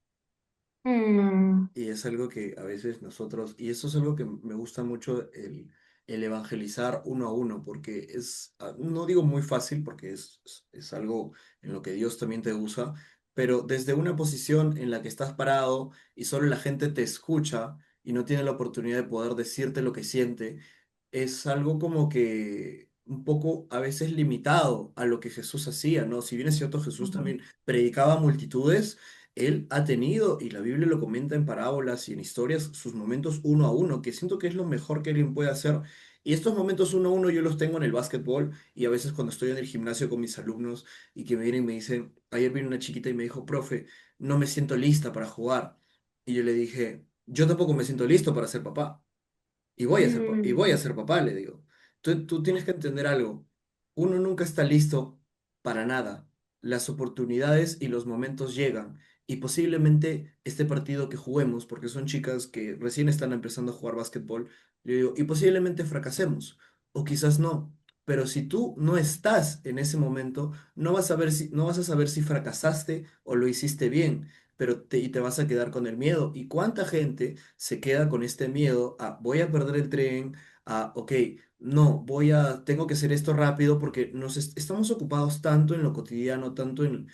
Mm, Y es algo que a veces nosotros, y eso es algo que me gusta mucho, el evangelizar uno a uno, porque es, no digo muy fácil, porque es algo en lo que Dios también te usa, pero desde una posición en la que estás parado y solo la gente te escucha y no tiene la oportunidad de poder decirte lo que siente, es algo como que un poco a veces limitado a lo que Jesús hacía, ¿no? Si bien es cierto, Jesús ujú, también predicaba a multitudes, él ha tenido, y la Biblia lo comenta en parábolas y en historias, sus momentos uno a uno, que siento que es lo mejor que alguien puede hacer. Y estos momentos uno a uno yo los tengo en el básquetbol y a veces cuando estoy en el gimnasio con mis alumnos y que me vienen y me dicen, ayer vino una chiquita y me dijo, profe, no me siento lista para jugar. Y yo le dije, yo tampoco me siento listo para ser papá. Y voy a mm, ser papá, le digo. Tú tienes que entender algo. Uno nunca está listo para nada. Las oportunidades y los momentos llegan. Y posiblemente este partido que juguemos, porque son chicas que recién están empezando a jugar básquetbol, le digo, y posiblemente fracasemos. O quizás no. Pero si tú no estás en ese momento, no vas a saber si fracasaste o lo hiciste bien, y te vas a quedar con el miedo. ¿Y cuánta gente se queda con este miedo a voy a perder el tren, a ok, no, tengo que hacer esto rápido porque estamos ocupados tanto en lo cotidiano, tanto en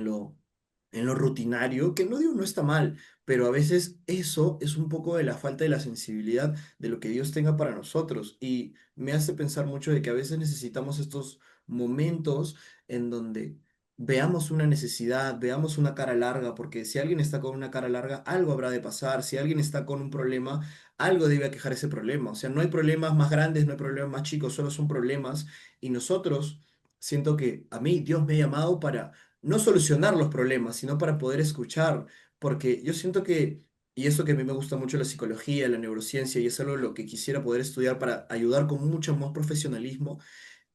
lo rutinario, que no digo no está mal, pero a veces eso es un poco de la falta de la sensibilidad de lo que Dios tenga para nosotros y me hace pensar mucho de que a veces necesitamos estos momentos en donde veamos una necesidad, veamos una cara larga, porque si alguien está con una cara larga, algo habrá de pasar. Si alguien está con un problema, algo debe aquejar ese problema. O sea, no hay problemas más grandes, no hay problemas más chicos, solo son problemas. Y nosotros, siento que a mí Dios me ha llamado para no solucionar los problemas, sino para poder escuchar. Porque yo siento que, y eso que a mí me gusta mucho la psicología, la neurociencia, y es algo lo que quisiera poder estudiar para ayudar con mucho más profesionalismo mm,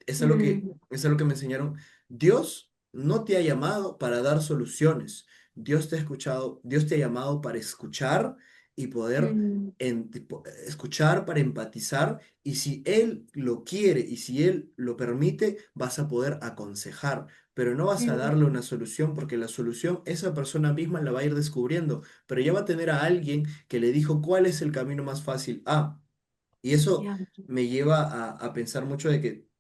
es algo que me enseñaron. Dios no te ha llamado para dar soluciones. Dios te ha llamado para escuchar y poder mm, escuchar para empatizar. Y si Él lo quiere y si Él lo permite, vas a poder aconsejar. Pero no vas a darle mm, una solución porque la solución esa persona misma la va a ir descubriendo. Pero ya va a tener a alguien que le dijo cuál es el camino más fácil. Y eso yeah, me lleva a pensar mucho de que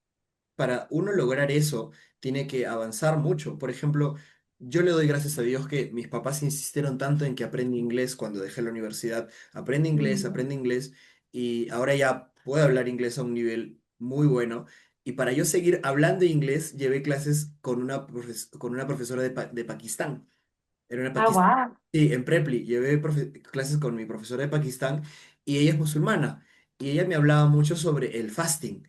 para uno lograr eso, tiene que avanzar mucho. Por ejemplo, yo le doy gracias a Dios que mis papás insistieron tanto en que aprenda inglés cuando dejé la universidad. mm, Aprende inglés y ahora ya puedo hablar inglés a un nivel muy bueno. Y para yo seguir hablando inglés, llevé clases con una profesora de Pakistán. Era una ah, Pakistán. wow. Sí, en Prepli llevé clases con mi profesora de Pakistán y ella es musulmana y ella me hablaba mucho sobre el fasting.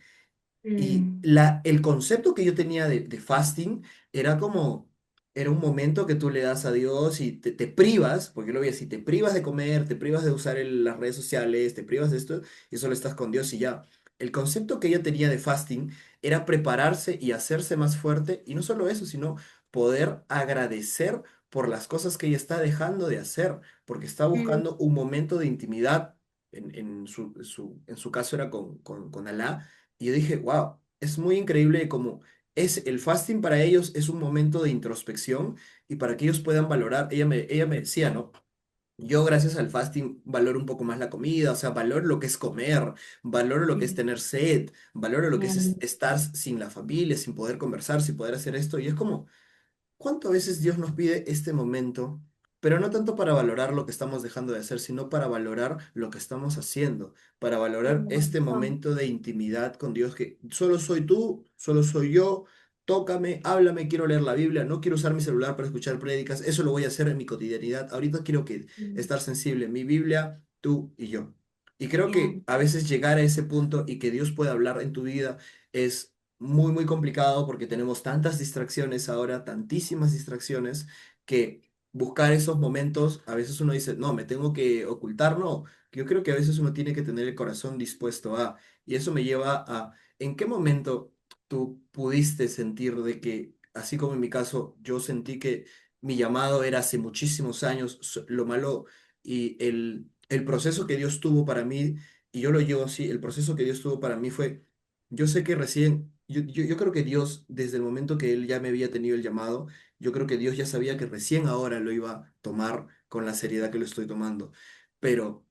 Y Mm, el concepto que yo tenía de fasting era como, era un momento que tú le das a Dios y te privas, porque yo lo veía así, te privas de comer, te privas de usar las redes sociales, te privas de esto y solo estás con Dios y ya. El concepto que ella tenía de fasting era prepararse y hacerse más fuerte y no solo eso, sino poder agradecer por las cosas que ella está dejando de hacer, porque está mm, buscando un momento de intimidad, en su caso era con Alá y yo dije, wow, es muy increíble como es el fasting para ellos es un momento de introspección y para que ellos puedan valorar, ella me decía, ¿no? Yo gracias al fasting valoro un poco más la comida, o sea, valoro lo que es comer, valoro lo que es mm, tener sed, valoro lo que es mm, estar sin la familia, sin poder conversar, sin poder hacer esto. Y es como, ¿cuántas veces Dios nos pide este momento? Pero no tanto para valorar lo que estamos dejando de hacer, sino para valorar lo que estamos haciendo, para valorar este mm, momento de intimidad con Dios, que solo soy tú, solo soy yo, tócame, háblame, quiero leer la Biblia, no quiero usar mi celular para escuchar prédicas, eso lo voy a hacer en mi cotidianidad. Ahorita quiero que mm, estar sensible, mi Biblia, tú y yo. Y creo yeah, que a veces llegar a ese punto y que Dios pueda hablar en tu vida es muy, muy complicado porque tenemos tantas distracciones ahora, tantísimas distracciones, que buscar esos momentos, a veces uno dice, no, me tengo que ocultar, no. Yo creo que a veces uno tiene que tener el corazón dispuesto a, y eso me lleva a, ¿en qué momento tú pudiste sentir de que, así como en mi caso, yo sentí que mi llamado era hace muchísimos años, lo malo y el proceso que Dios tuvo para mí, y yo lo llevo así, el proceso que Dios tuvo para mí fue yo sé que recién, yo creo que Dios, desde el momento que Él ya me había tenido el llamado, yo creo que Dios ya sabía que recién ahora lo iba a tomar con la seriedad que lo estoy tomando. Pero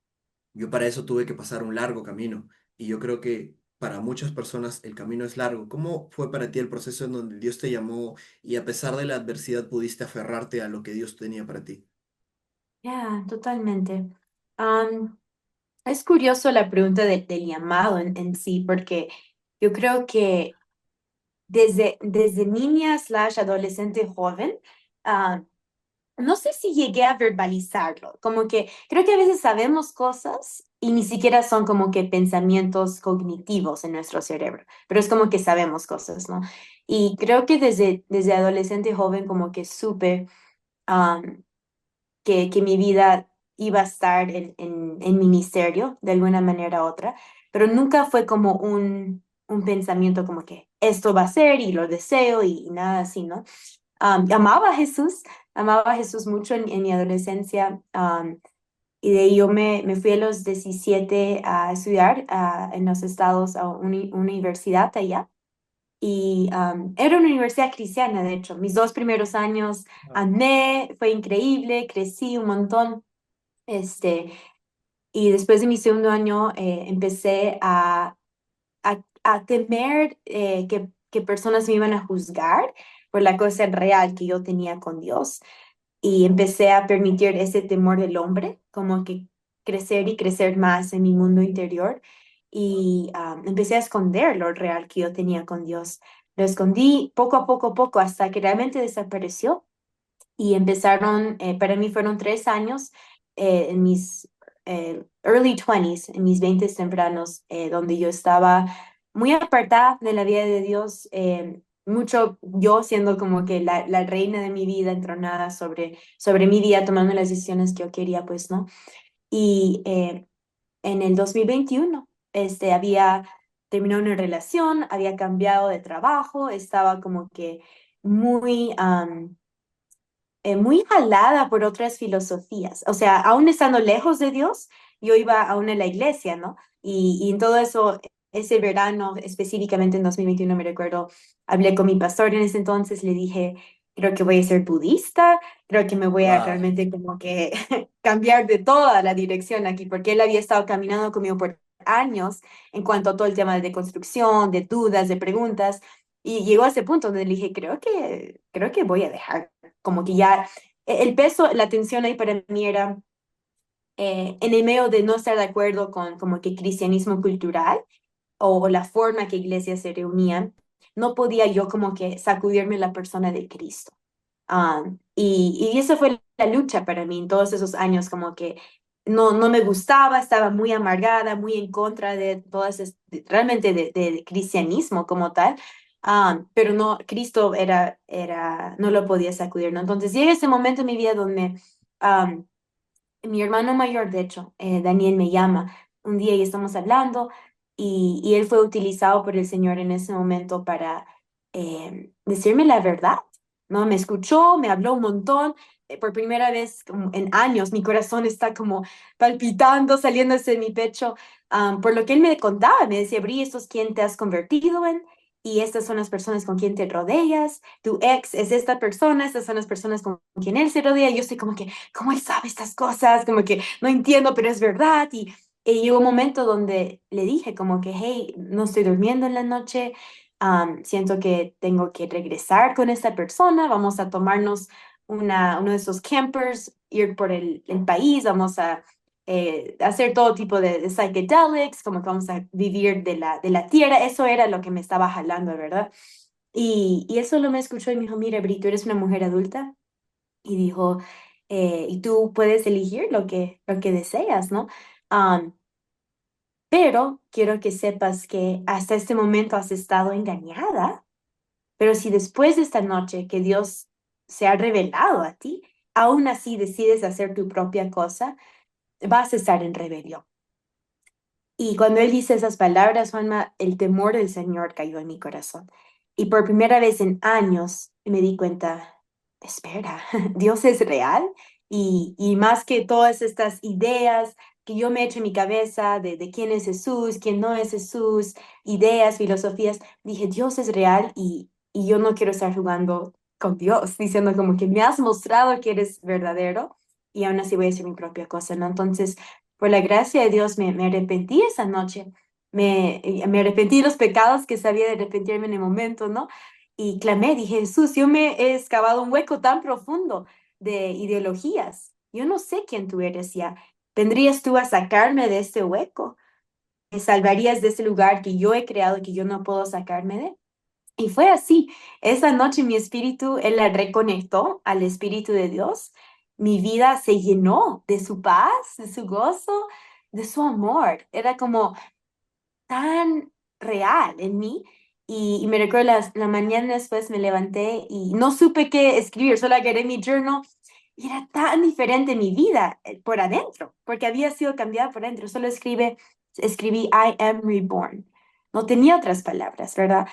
yo para eso tuve que pasar un largo camino. Y yo creo que para muchas personas el camino es largo. ¿Cómo fue para ti el proceso en donde Dios te llamó y a pesar de la adversidad pudiste aferrarte a lo que Dios tenía para ti? yeah, totalmente. Am, es curioso la pregunta del llamado en sí, porque yo creo que desde niña slash adolescente joven, ah, no sé si llegué a verbalizarlo, como que creo que a veces sabemos cosas y ni siquiera son como que pensamientos cognitivos en nuestro cerebro, pero es como que sabemos cosas, ¿no? Y creo que desde adolescente joven como que supe um, que mi vida iba a estar en ministerio de alguna manera u otra, pero nunca fue como un pensamiento como que esto va a ser y lo deseo y nada así, ¿no? Amaba a Jesús mucho en mi adolescencia, y de ahí yo me fui a los 17 a estudiar en los estados a una universidad allá. Y era una universidad cristiana, de hecho. Mis 2 primeros años Ah, amé, fue increíble, crecí un montón. Este, y después de mi segundo año empecé a temer que personas me iban a juzgar por la cosa real que yo tenía con Dios y empecé a permitir ese temor del hombre, como que crecer y crecer más en mi mundo interior y empecé a esconder lo real que yo tenía con Dios. Lo escondí poco, hasta que realmente desapareció y empezaron, para mí fueron 3 años en mis early 20s, en mis 20 tempranos, donde yo estaba muy apartada de la vida de Dios, mucho yo siendo como que la reina de mi vida, entronada sobre mi vida, tomando las decisiones que yo quería, pues, ¿no? Y en el 2021, había terminado una relación, había cambiado de trabajo, estaba como que muy muy jalada por otras filosofías. O sea, aún estando lejos de Dios, yo iba aún a la iglesia, ¿no? Y en todo eso, ese verano, específicamente en 2021, me recuerdo, hablé con mi pastor en ese entonces, le dije, creo que voy a ser budista, creo que me voy a wow, realmente como que cambiar de toda la dirección aquí, porque él había estado caminando conmigo por años en cuanto a todo el tema de construcción, de dudas, de preguntas. Y llegó a ese punto donde le dije, creo que voy a dejar como que ya el peso, la tensión ahí para mí era en el medio de no estar de acuerdo con como que cristianismo cultural o la forma que iglesias se reunían, no podía yo como que sacudirme la persona de Cristo. Y eso fue la lucha para mí en todos esos años, como que no me gustaba, estaba muy amargada, muy en contra de realmente del cristianismo como tal. Pero no, Cristo no lo podía sacudir, ¿no? Entonces llega ese momento en mi vida donde mi hermano mayor, de hecho, Daniel me llama un día y estamos hablando y él fue utilizado por el Señor en ese momento para decirme la verdad, ¿no? Me escuchó, me habló un montón. Por primera vez como en años, mi corazón está como palpitando, saliéndose de mi pecho, por lo que él me contaba. Me decía, Bri, ¿esto es quién te has convertido en? Y estas son las personas con quien te rodeas. Tu ex es esta persona, estas son las personas con quien él se rodea. Y yo estoy como que, ¿cómo él sabe estas cosas? Como que no entiendo, pero es verdad. Y llegó un momento donde le dije como que, hey, no estoy durmiendo en la noche, siento que tengo que regresar con esta persona, vamos a tomarnos uno de esos campers, ir por el país, vamos a hacer todo tipo de psychedelics, como que vamos a vivir de la tierra, eso era lo que me estaba jalando, ¿verdad? Y él solo me escuchó y me dijo, mira, Brito, eres una mujer adulta, y dijo, y tú puedes elegir lo que deseas, ¿no? Um, pero quiero que sepas que hasta este momento has estado engañada, pero si después de esta noche que Dios se ha revelado a ti, aún así decides hacer tu propia cosa, vas a estar en rebelión. Y cuando él dice esas palabras, Juanma, el temor del Señor cayó en mi corazón. Y por primera vez en años me di cuenta, espera, Dios es real y más que todas estas ideas que yo me he hecho en mi cabeza de quién es Jesús, quién no es Jesús, ideas, filosofías, dije, Dios es real y yo no quiero estar jugando con Dios, diciendo como que me has mostrado que eres verdadero y aún así voy a hacer mi propia cosa, ¿no? Entonces, por la gracia de Dios me arrepentí esa noche, me arrepentí de los pecados que sabía de arrepentirme en el momento, ¿no? Y clamé, dije, Jesús, yo me he excavado un hueco tan profundo de ideologías. Yo no sé quién tú eres ya. ¿Vendrías tú a sacarme de este hueco? ¿Me salvarías de ese lugar que yo he creado y que yo no puedo sacarme de? Y fue así. Esa noche mi espíritu, él la reconectó al Espíritu de Dios. Mi vida se llenó de su paz, de su gozo, de su amor. Era como tan real en mí. Y me recuerdo la mañana después me levanté y no supe qué escribir, solo agarré mi journal y era tan diferente mi vida por adentro, porque había sido cambiada por adentro. Solo escribí I am reborn. No tenía otras palabras, ¿verdad?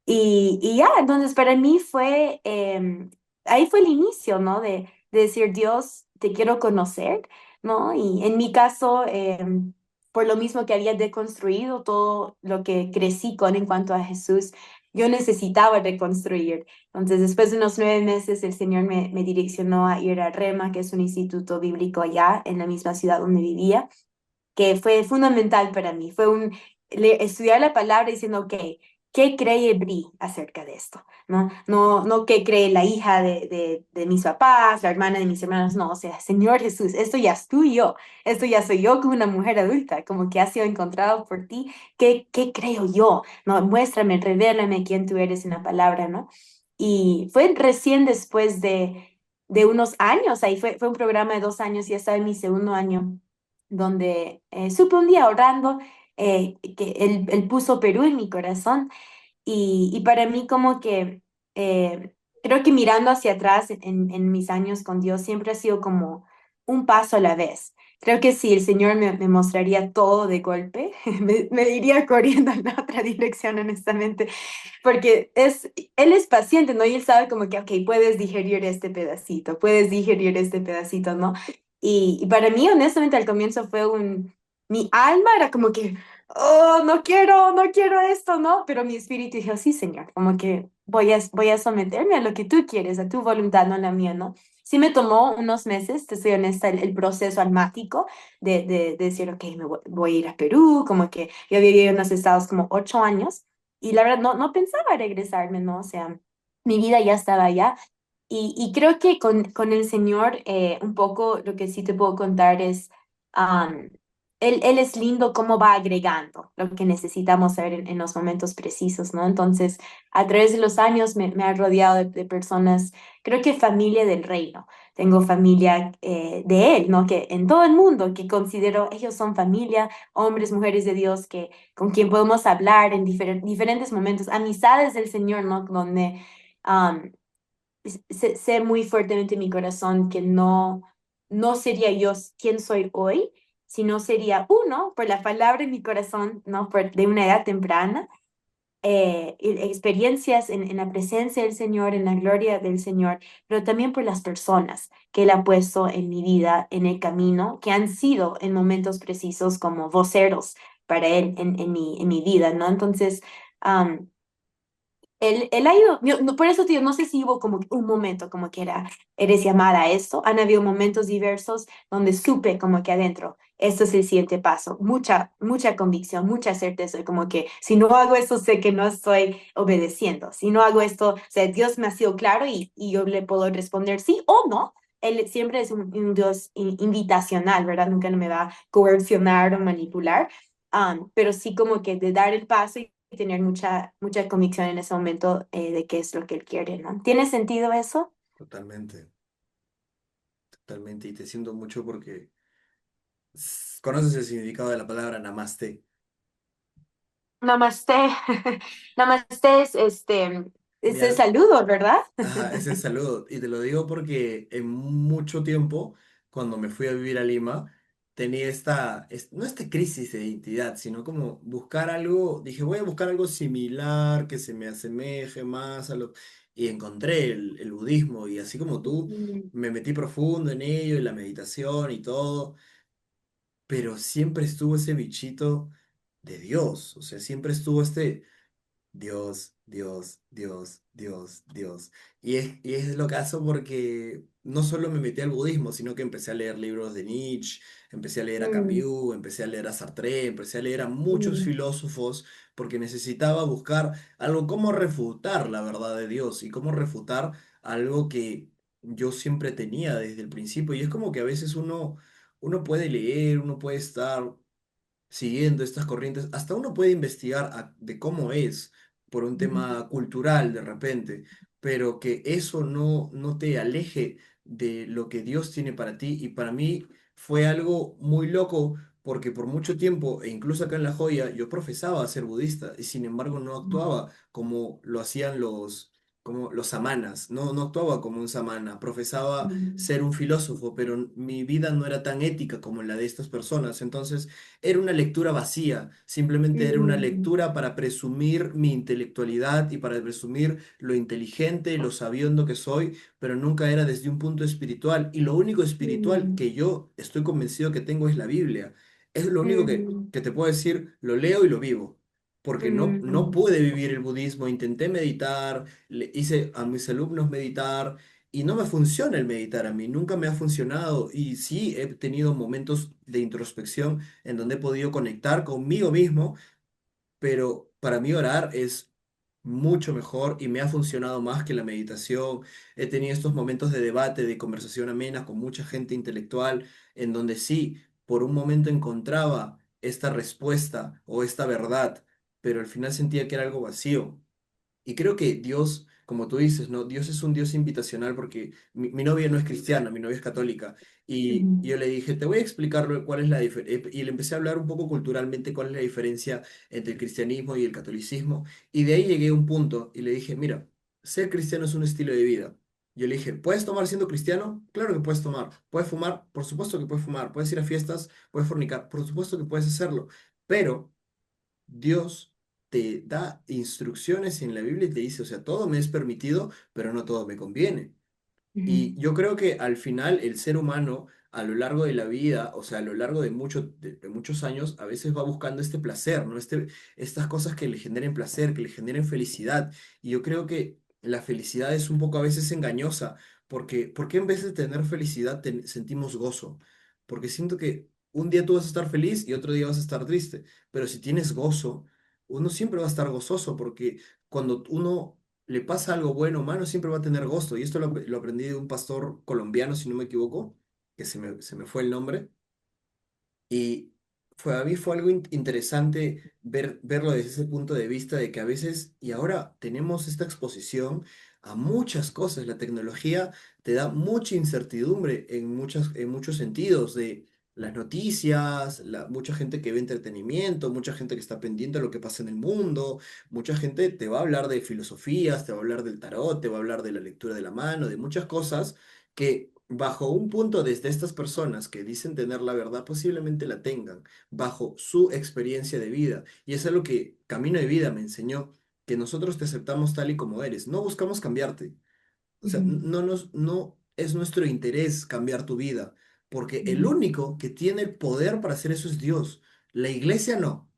Y ya, entonces para mí ahí fue el inicio, ¿no? De decir, Dios, te quiero conocer, ¿no? Y en mi caso, por lo mismo que había deconstruido todo lo que crecí con en cuanto a Jesús, yo necesitaba reconstruir. Entonces, después de unos 9 meses, el Señor me direccionó a ir a Rema, que es un instituto bíblico allá en la misma ciudad donde vivía, que fue fundamental para mí. Fue estudiar la palabra diciendo, ok, ¿qué cree Bri acerca de esto? No qué cree la hija de mis papás, la hermana de mis hermanos, no, o sea, Señor Jesús, esto ya es tú y yo, esto ya soy yo como una mujer adulta, como que ha sido encontrado por ti, ¿qué creo yo? No, muéstrame, revélame quién tú eres en la palabra, ¿no? Y fue recién después de unos años, ahí fue un programa de 2 años, ya estaba en mi segundo año donde supe un día orando que él puso Perú en mi corazón y para mí como que creo que mirando hacia atrás en mis años con Dios siempre ha sido como un paso a la vez. Creo que si el Señor me mostraría todo de golpe, me iría corriendo en la otra dirección, honestamente, porque Él es paciente, ¿no? Y Él sabe como que, ok, puedes digerir este pedacito, puedes digerir este pedacito, ¿no? Y para mí, honestamente, al comienzo mi alma era como que, oh, no quiero esto, ¿no? Pero mi espíritu dijo, sí, Señor, como que voy a someterme a lo que tú quieres, a tu voluntad, no a la mía, ¿no? Sí me tomó unos meses, te soy honesta, el proceso almático de decir, ok, voy a ir a Perú, como que yo viví en los estados como 8 años y la verdad no pensaba regresarme, ¿no? O sea, mi vida ya estaba allá y creo que con el Señor un poco lo que sí te puedo contar es, él es lindo cómo va agregando lo que necesitamos saber en los momentos precisos, ¿no? Entonces, a través de los años me ha rodeado de personas, creo que familia del reino. Tengo familia de él, ¿no? Que en todo el mundo, que considero ellos son familia, hombres, mujeres de Dios, que con quien podemos hablar en diferentes momentos, amistades del Señor, ¿no? Donde sé muy fuertemente en mi corazón que no sería yo quien soy hoy, sino sería uno, por la palabra en mi corazón, ¿no? De una edad temprana, experiencias en la presencia del Señor, en la gloria del Señor, pero también por las personas que Él ha puesto en mi vida, en el camino, que han sido en momentos precisos como voceros para Él en mi vida, ¿no? Entonces, él ha ido, por eso, tío, no sé si hubo como un momento como que eres llamada a esto. Han habido momentos diversos donde supe como que adentro, esto es el siguiente paso. Mucha convicción, mucha certeza, como que si no hago esto, sé que no estoy obedeciendo. Si no hago esto, o sea, Dios me ha sido claro y yo le puedo responder sí o no. Él siempre es un Dios invitacional, ¿verdad? Nunca me va a coercionar o manipular. Pero sí como que de dar el paso y tener mucha convicción en ese momento de qué es lo que él quiere, ¿no? ¿Tiene sentido eso? Totalmente, totalmente. Y te siento mucho porque conoces el significado de la palabra namaste. Namaste. Namaste es el Mira, saludo, ¿verdad? ajá, ese saludo. Y te lo digo porque en mucho tiempo, cuando me fui a vivir a Lima, tenía no esta crisis de identidad, sino como buscar algo, dije, voy a buscar algo similar, que se me asemeje más a lo... Y encontré el budismo y así como tú, Mm, me metí profundo en ello, en la meditación y todo, pero siempre estuvo ese bichito de Dios, o sea, siempre estuvo Dios, Dios, Dios, Dios, Dios. Y es lo caso porque no solo me metí al budismo, sino que empecé a leer libros de Nietzsche, empecé a leer a mm, Camus, empecé a leer a Sartre, empecé a leer a muchos mm, filósofos porque necesitaba buscar algo, cómo refutar la verdad de Dios y cómo refutar algo que yo siempre tenía desde el principio. Y es como que a veces uno puede leer, uno puede estar siguiendo estas corrientes, hasta uno puede investigar de cómo es por un mm, tema cultural de repente, pero que eso no te aleje de lo que Dios tiene para ti. Y para mí fue algo muy loco porque por mucho tiempo, e incluso acá en La Joya, yo profesaba ser budista y sin embargo no actuaba como lo hacían como los samanas, no actuaba como un samana, profesaba mm, ser un filósofo, pero mi vida no era tan ética como la de estas personas. Entonces, era una lectura vacía, simplemente era una mm, lectura para presumir mi intelectualidad y para presumir lo inteligente y lo sabiendo que soy, pero nunca era desde un punto espiritual. Y lo único espiritual mm, que yo estoy convencido que tengo es la Biblia. Es lo único mm, que te puedo decir, lo leo y lo vivo. Porque no mm, pude vivir el budismo, intenté meditar, le hice a mis alumnos meditar, y no me funciona el meditar a mí, nunca me ha funcionado. Y sí he tenido momentos de introspección en donde he podido conectar conmigo mismo, pero para mí orar es mucho mejor y me ha funcionado más que la meditación. He tenido estos momentos de debate, de conversación amena con mucha gente intelectual, en donde sí, por un momento encontraba esta respuesta o esta verdad, pero al final sentía que era algo vacío. Y creo que Dios, como tú dices, ¿no? Dios es un Dios invitacional porque mi novia no es cristiana, mi novia es católica. Y mm, yo le dije, te voy a explicar cuál es la diferencia. Y le empecé a hablar un poco culturalmente cuál es la diferencia entre el cristianismo y el catolicismo. Y de ahí llegué a un punto y le dije, mira, ser cristiano es un estilo de vida. Yo le dije, ¿puedes tomar siendo cristiano? Claro que puedes tomar. ¿Puedes fumar? Por supuesto que puedes fumar. ¿Puedes ir a fiestas? ¿Puedes fornicar? Por supuesto que puedes hacerlo. Pero Dios te da instrucciones en la Biblia y te dice, o sea, todo me es permitido, pero no todo me conviene. Y mm, yo creo que al final el ser humano, a lo largo de la vida, o sea, a lo largo de muchos años, a veces va buscando este placer, ¿no? Estas cosas que le generen placer, que le generen felicidad. Y yo creo que la felicidad es un poco a veces engañosa, porque en vez de tener felicidad sentimos gozo. Porque siento que un día tú vas a estar feliz y otro día vas a estar triste. Pero si tienes gozo, uno siempre va a estar gozoso, porque cuando uno le pasa algo bueno o malo, siempre va a tener gusto. Y esto lo aprendí de un pastor colombiano, si no me equivoco, que se me fue el nombre. Y a mí fue algo interesante verlo desde ese punto de vista de que a veces, y ahora tenemos esta exposición a muchas cosas. La tecnología te da mucha incertidumbre en muchos sentidos, de las noticias, mucha gente que ve entretenimiento, mucha gente que está pendiente de lo que pasa en el mundo, mucha gente te va a hablar de filosofías, te va a hablar del tarot, te va a hablar de la lectura de la mano, de muchas cosas que bajo un punto desde estas personas que dicen tener la verdad, posiblemente la tengan bajo su experiencia de vida. Y eso es lo que Camino de Vida me enseñó, que nosotros te aceptamos tal y como eres, no buscamos cambiarte. O sea, Ujú, no es nuestro interés cambiar tu vida, porque el ujú, único que tiene el poder para hacer eso es Dios. La iglesia no.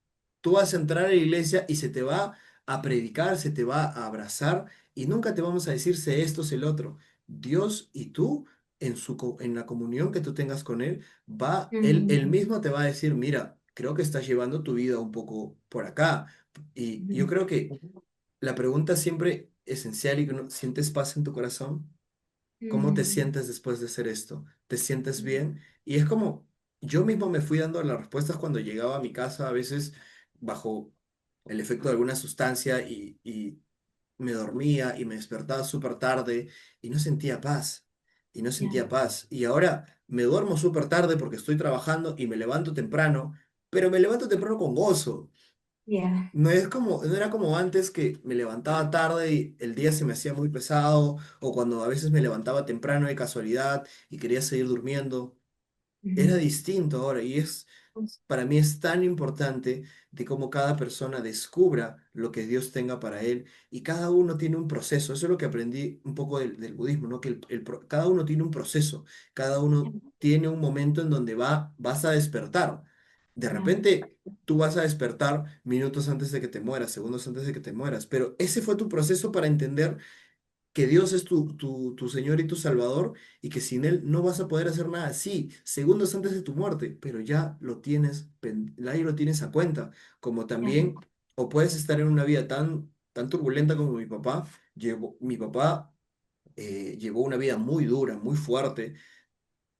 Tú vas a entrar a la iglesia y se te va a predicar, se te va a abrazar y nunca te vamos a decir sé esto, sé el otro. Dios y tú, en la comunión que tú tengas con Él, Él ujú, mismo te va a decir, mira, creo que estás llevando tu vida un poco por acá. Y yo ujú, creo que la pregunta siempre esencial y que ¿sientes paz en tu corazón? ¿Cómo te ujú, sientes después de hacer esto? ¿Te sientes ujú, bien? Y es como yo mismo me fui dando las respuestas cuando llegaba a mi casa, a veces bajo el efecto de alguna sustancia y me dormía y me despertaba súper tarde y no sentía paz. Y no ya, sentía paz. Y ahora me duermo súper tarde porque estoy trabajando y me levanto temprano, pero me levanto temprano con gozo. ya, No era como antes que me levantaba tarde y el día se me hacía muy pesado, o cuando a veces me levantaba temprano de casualidad y quería seguir durmiendo. Era ujú, distinto ahora y para mí es tan importante de cómo cada persona descubra lo que Dios tenga para él y cada uno tiene un proceso. Eso es lo que aprendí un poco del budismo, ¿no? Que cada uno tiene un proceso, cada uno tiene un momento en donde vas a despertar. De ya, repente tú vas a despertar minutos antes de que te mueras, segundos antes de que te mueras, pero ese fue tu proceso para entender que Dios es tu Señor y tu Salvador y que sin Él no vas a poder hacer nada. Sí, segundos antes de tu muerte, pero ya lo tienes, ahí lo tienes a cuenta. Como ya, también, o puedes estar en una vida tan turbulenta como mi papá llevó una vida muy dura, muy fuerte,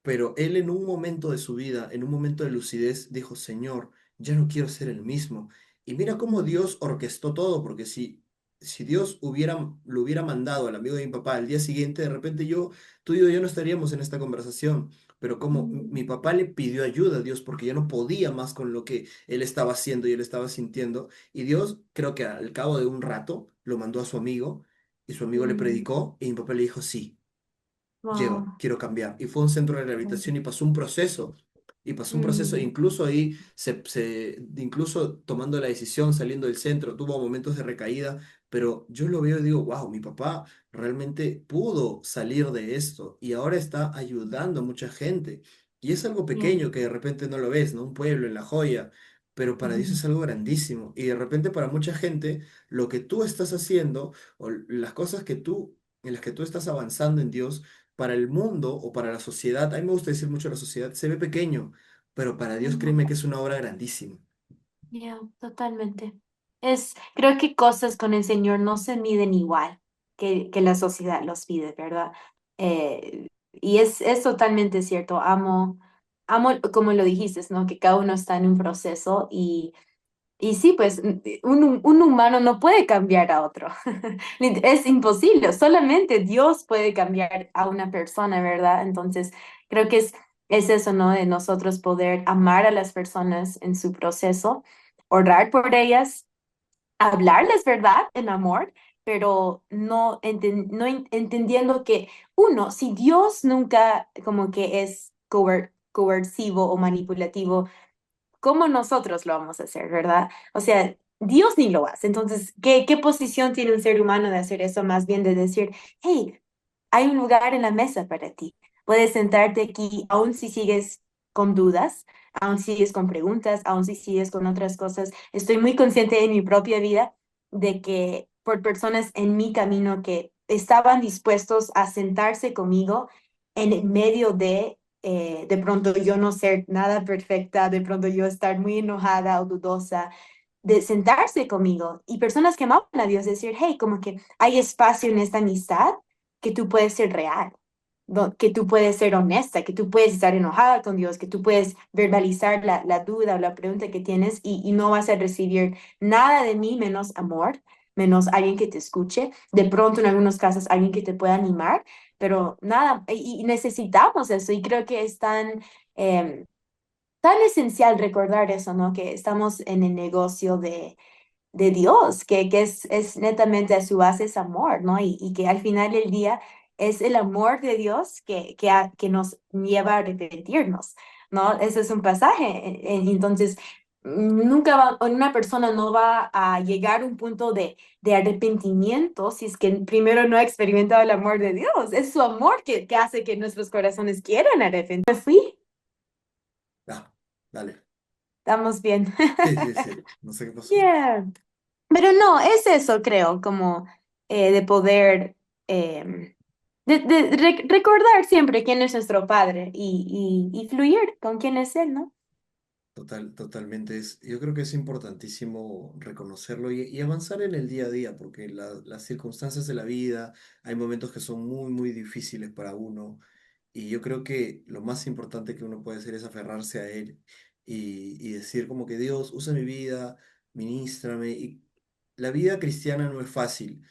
pero él en un momento de su vida, en un momento de lucidez, dijo, Señor, ya no quiero ser el mismo. Y mira cómo ujú, Dios orquestó todo, porque si Dios lo hubiera mandado al amigo de mi papá al día siguiente, de repente tú y yo ya no estaríamos en esta conversación. Pero como mi ujú, papá le pidió ayuda a Dios porque ya no podía más con lo que él estaba haciendo y él estaba sintiendo, y Dios creo que al cabo de un rato lo mandó a su amigo y su amigo le ujú. predicó y mi papá le dijo, sí, lleva, Wow. quiero cambiar. Y fue un centro de rehabilitación y pasó un proceso. Y pasó un proceso, Mm, incluso ahí, incluso tomando la decisión, saliendo del centro, tuvo momentos de recaída, pero yo lo veo y digo, wow, mi papá realmente pudo salir de esto y ahora está ayudando a mucha gente. Y es algo yeah. pequeño que de repente no lo ves, ¿no? Un pueblo en La Joya, pero para Dios Ujú, es algo grandísimo. Y de repente para mucha gente, lo que tú estás haciendo o las cosas en las que tú estás avanzando en Dios, para el mundo o para la sociedad, a mí me gusta decir mucho la sociedad, se ve pequeño, pero para Dios ujú. créeme que es una obra grandísima. Ya, totalmente. Creo que cosas con el Señor no se miden igual que la sociedad los pide, ¿verdad? Y es totalmente cierto. Amo, como lo dijiste, ¿no? Que cada uno está en un proceso y sí, pues un humano no puede cambiar a otro. Es imposible. Solamente Dios puede cambiar a una persona, ¿verdad? Entonces, creo que es eso, ¿no? De nosotros poder amar a las personas en su proceso, orar por ellas, hablarles, ¿verdad? En amor, pero no entendiendo que, uno, si Dios nunca como que es coercivo o manipulativo, ¿cómo nosotros lo vamos a hacer, verdad? O sea, Dios ni lo hace. Entonces, ¿qué posición tiene un ser humano de hacer eso? Más bien de decir, hey, hay un lugar en la mesa para ti. Puedes sentarte aquí, aun si sigues con dudas, aun si sigues con preguntas, aun si sigues con otras cosas. Estoy muy consciente en mi propia vida de que por personas en mi camino que estaban dispuestos a sentarse conmigo en medio de pronto yo no ser nada perfecta, de pronto yo estar muy enojada o dudosa, de sentarse conmigo y personas que amaban a Dios, decir, hey, como que hay espacio en esta amistad que tú puedes ser real. que tú puedes ser honesta, que tú puedes estar enojada con Dios, que tú puedes verbalizar la duda o la pregunta que tienes y no vas a recibir nada de mí menos amor, menos alguien que te escuche, de pronto en algunos casos alguien que te pueda animar, pero nada, y necesitamos eso y creo que es em, tan esencial recordar eso, ¿no? Que estamos en el negocio de Dios, que es netamente a su base es amor, ¿no? Y que al final del día es el amor de Dios que nos lleva a arrepentirnos, ¿no? Ese es un pasaje. Entonces, nunca va, una persona no va a llegar a un punto de arrepentimiento si es que primero no ha experimentado el amor de Dios. Es su amor que hace que nuestros corazones quieran arrepentir. Me fui, Ah, dale. estamos bien. Sí, sí, sí. No sé qué pasó. Yeah. Pero no, es eso, creo, como de poder recordar siempre quién es nuestro Padre y fluir con quién es Él, ¿no? Totalmente. Yo creo que es importantísimo reconocerlo y avanzar en el día a día, porque las circunstancias de la vida, hay momentos que son muy, muy difíciles para uno. Y yo creo que lo más importante que uno puede hacer es aferrarse a Él y decir como que Dios, usa mi vida, ministrame. Y la vida cristiana no es fácil,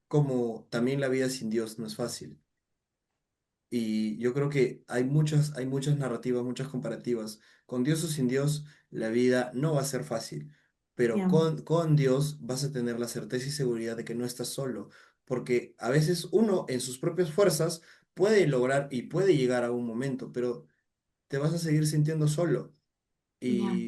como también la vida sin Dios no es fácil. Y yo creo que hay muchas narrativas, muchas comparativas. Con Dios o sin Dios, la vida no va a ser fácil, pero Yeah, con Dios vas a tener la certeza y seguridad de que no estás solo, porque a veces uno en sus propias fuerzas puede lograr y puede llegar a un momento, pero te vas a seguir sintiendo solo. yeah,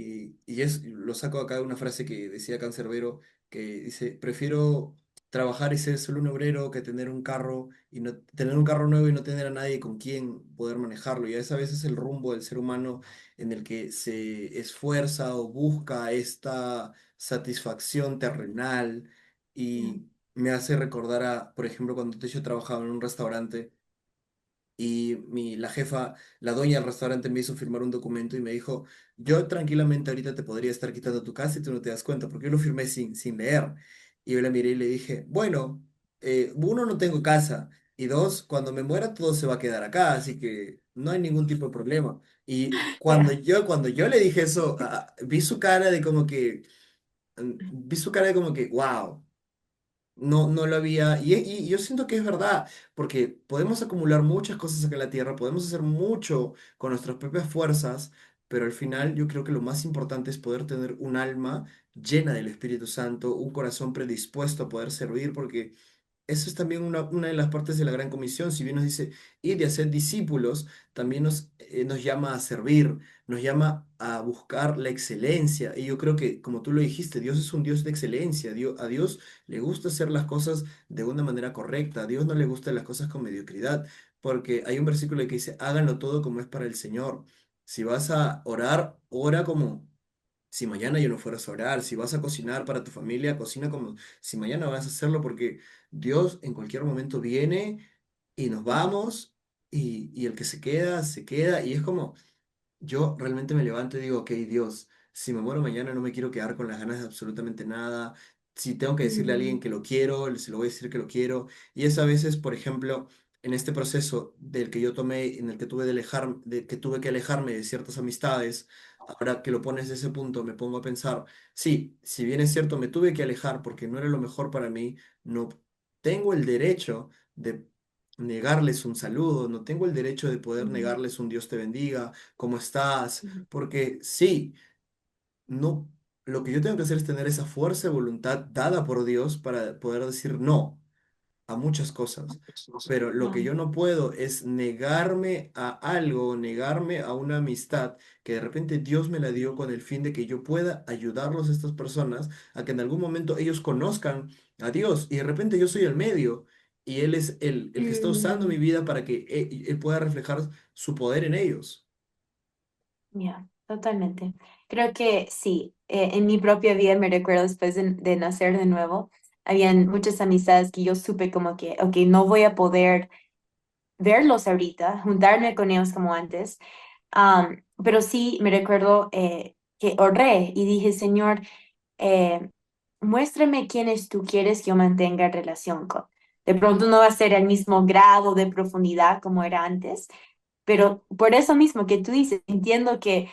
Lo saco acá de una frase que decía Cancerbero, que dice, prefiero trabajar y ser solo un obrero que tener un carro y no tener un carro nuevo y no tener a nadie con quien poder manejarlo. Y esa vez es el rumbo del ser humano en el que se esfuerza o busca esta satisfacción terrenal yeah, y me hace recordar a, por ejemplo, cuando yo trabajaba en un restaurante y la jefa, la dueña del restaurante me hizo firmar un documento y me dijo, yo tranquilamente ahorita te podría estar quitando tu casa y tú no te das cuenta, porque yo lo firmé sin leer. Y yo la miré y le dije, bueno, uno, no tengo casa, y dos, cuando me muera todo se va a quedar acá, así que no hay ningún tipo de problema. Y yeah, cuando yo le dije eso, vi su cara de como que, vi su cara de como que, wow. No, no lo había, y yo siento que es verdad, porque podemos acumular muchas cosas acá en la Tierra, podemos hacer mucho con nuestras propias fuerzas, pero al final yo creo que lo más importante es poder tener un alma llena del Espíritu Santo, un corazón predispuesto a poder servir, porque eso es también una de las partes de la Gran Comisión. Si bien nos dice ir y hacer discípulos, también nos llama a servir, nos llama a buscar la excelencia. Y yo creo que, como tú lo dijiste, Dios es un Dios de excelencia. A Dios le gusta hacer las cosas de una manera correcta. A Dios no le gustan las cosas con mediocridad, porque hay un versículo que dice, háganlo todo como es para el Señor. Si vas a orar, ora como si mañana yo no fueras a orar, si vas a cocinar para tu familia, cocina como si mañana vas a hacerlo, porque Dios en cualquier momento viene y nos vamos y el que se queda y es como, yo realmente me levanto y digo, ok, Dios, si me muero mañana no me quiero quedar con las ganas de absolutamente nada. Si tengo que decirle a alguien mm, que lo quiero, se lo voy a decir que lo quiero. Y es a veces, por ejemplo, en este proceso del que yo tomé, en el que que tuve que alejarme de ciertas amistades, ahora que lo pones de ese punto, me pongo a pensar, sí, si bien es cierto, me tuve que alejar porque no era lo mejor para mí, no tengo el derecho de negarles un saludo, no tengo el derecho de poder mm, negarles un Dios te bendiga, ¿cómo estás? mm, Porque sí, no, lo que yo tengo que hacer es tener esa fuerza de voluntad dada por Dios para poder decir no a muchas cosas. Pero lo yeah, que yo no puedo es negarme a algo, negarme a una amistad que de repente Dios me la dio con el fin de que yo pueda ayudarlos a estas personas a que en algún momento ellos conozcan a Dios y de repente yo soy el medio y Él es el que está usando mi mm, vida para que Él pueda reflejar su poder en ellos. yeah, totalmente. Creo que sí, en mi propia vida me recuerdo después de nacer de nuevo, habían muchas amistades que yo supe como que, ok, no voy a poder verlos ahorita, juntarme con ellos como antes. Pero sí me recuerdo que oré y dije, Señor, eh, muéstrame quiénes tú quieres que yo mantenga relación con. De pronto no va a ser el mismo grado de profundidad como era antes, pero por eso mismo que tú dices, entiendo que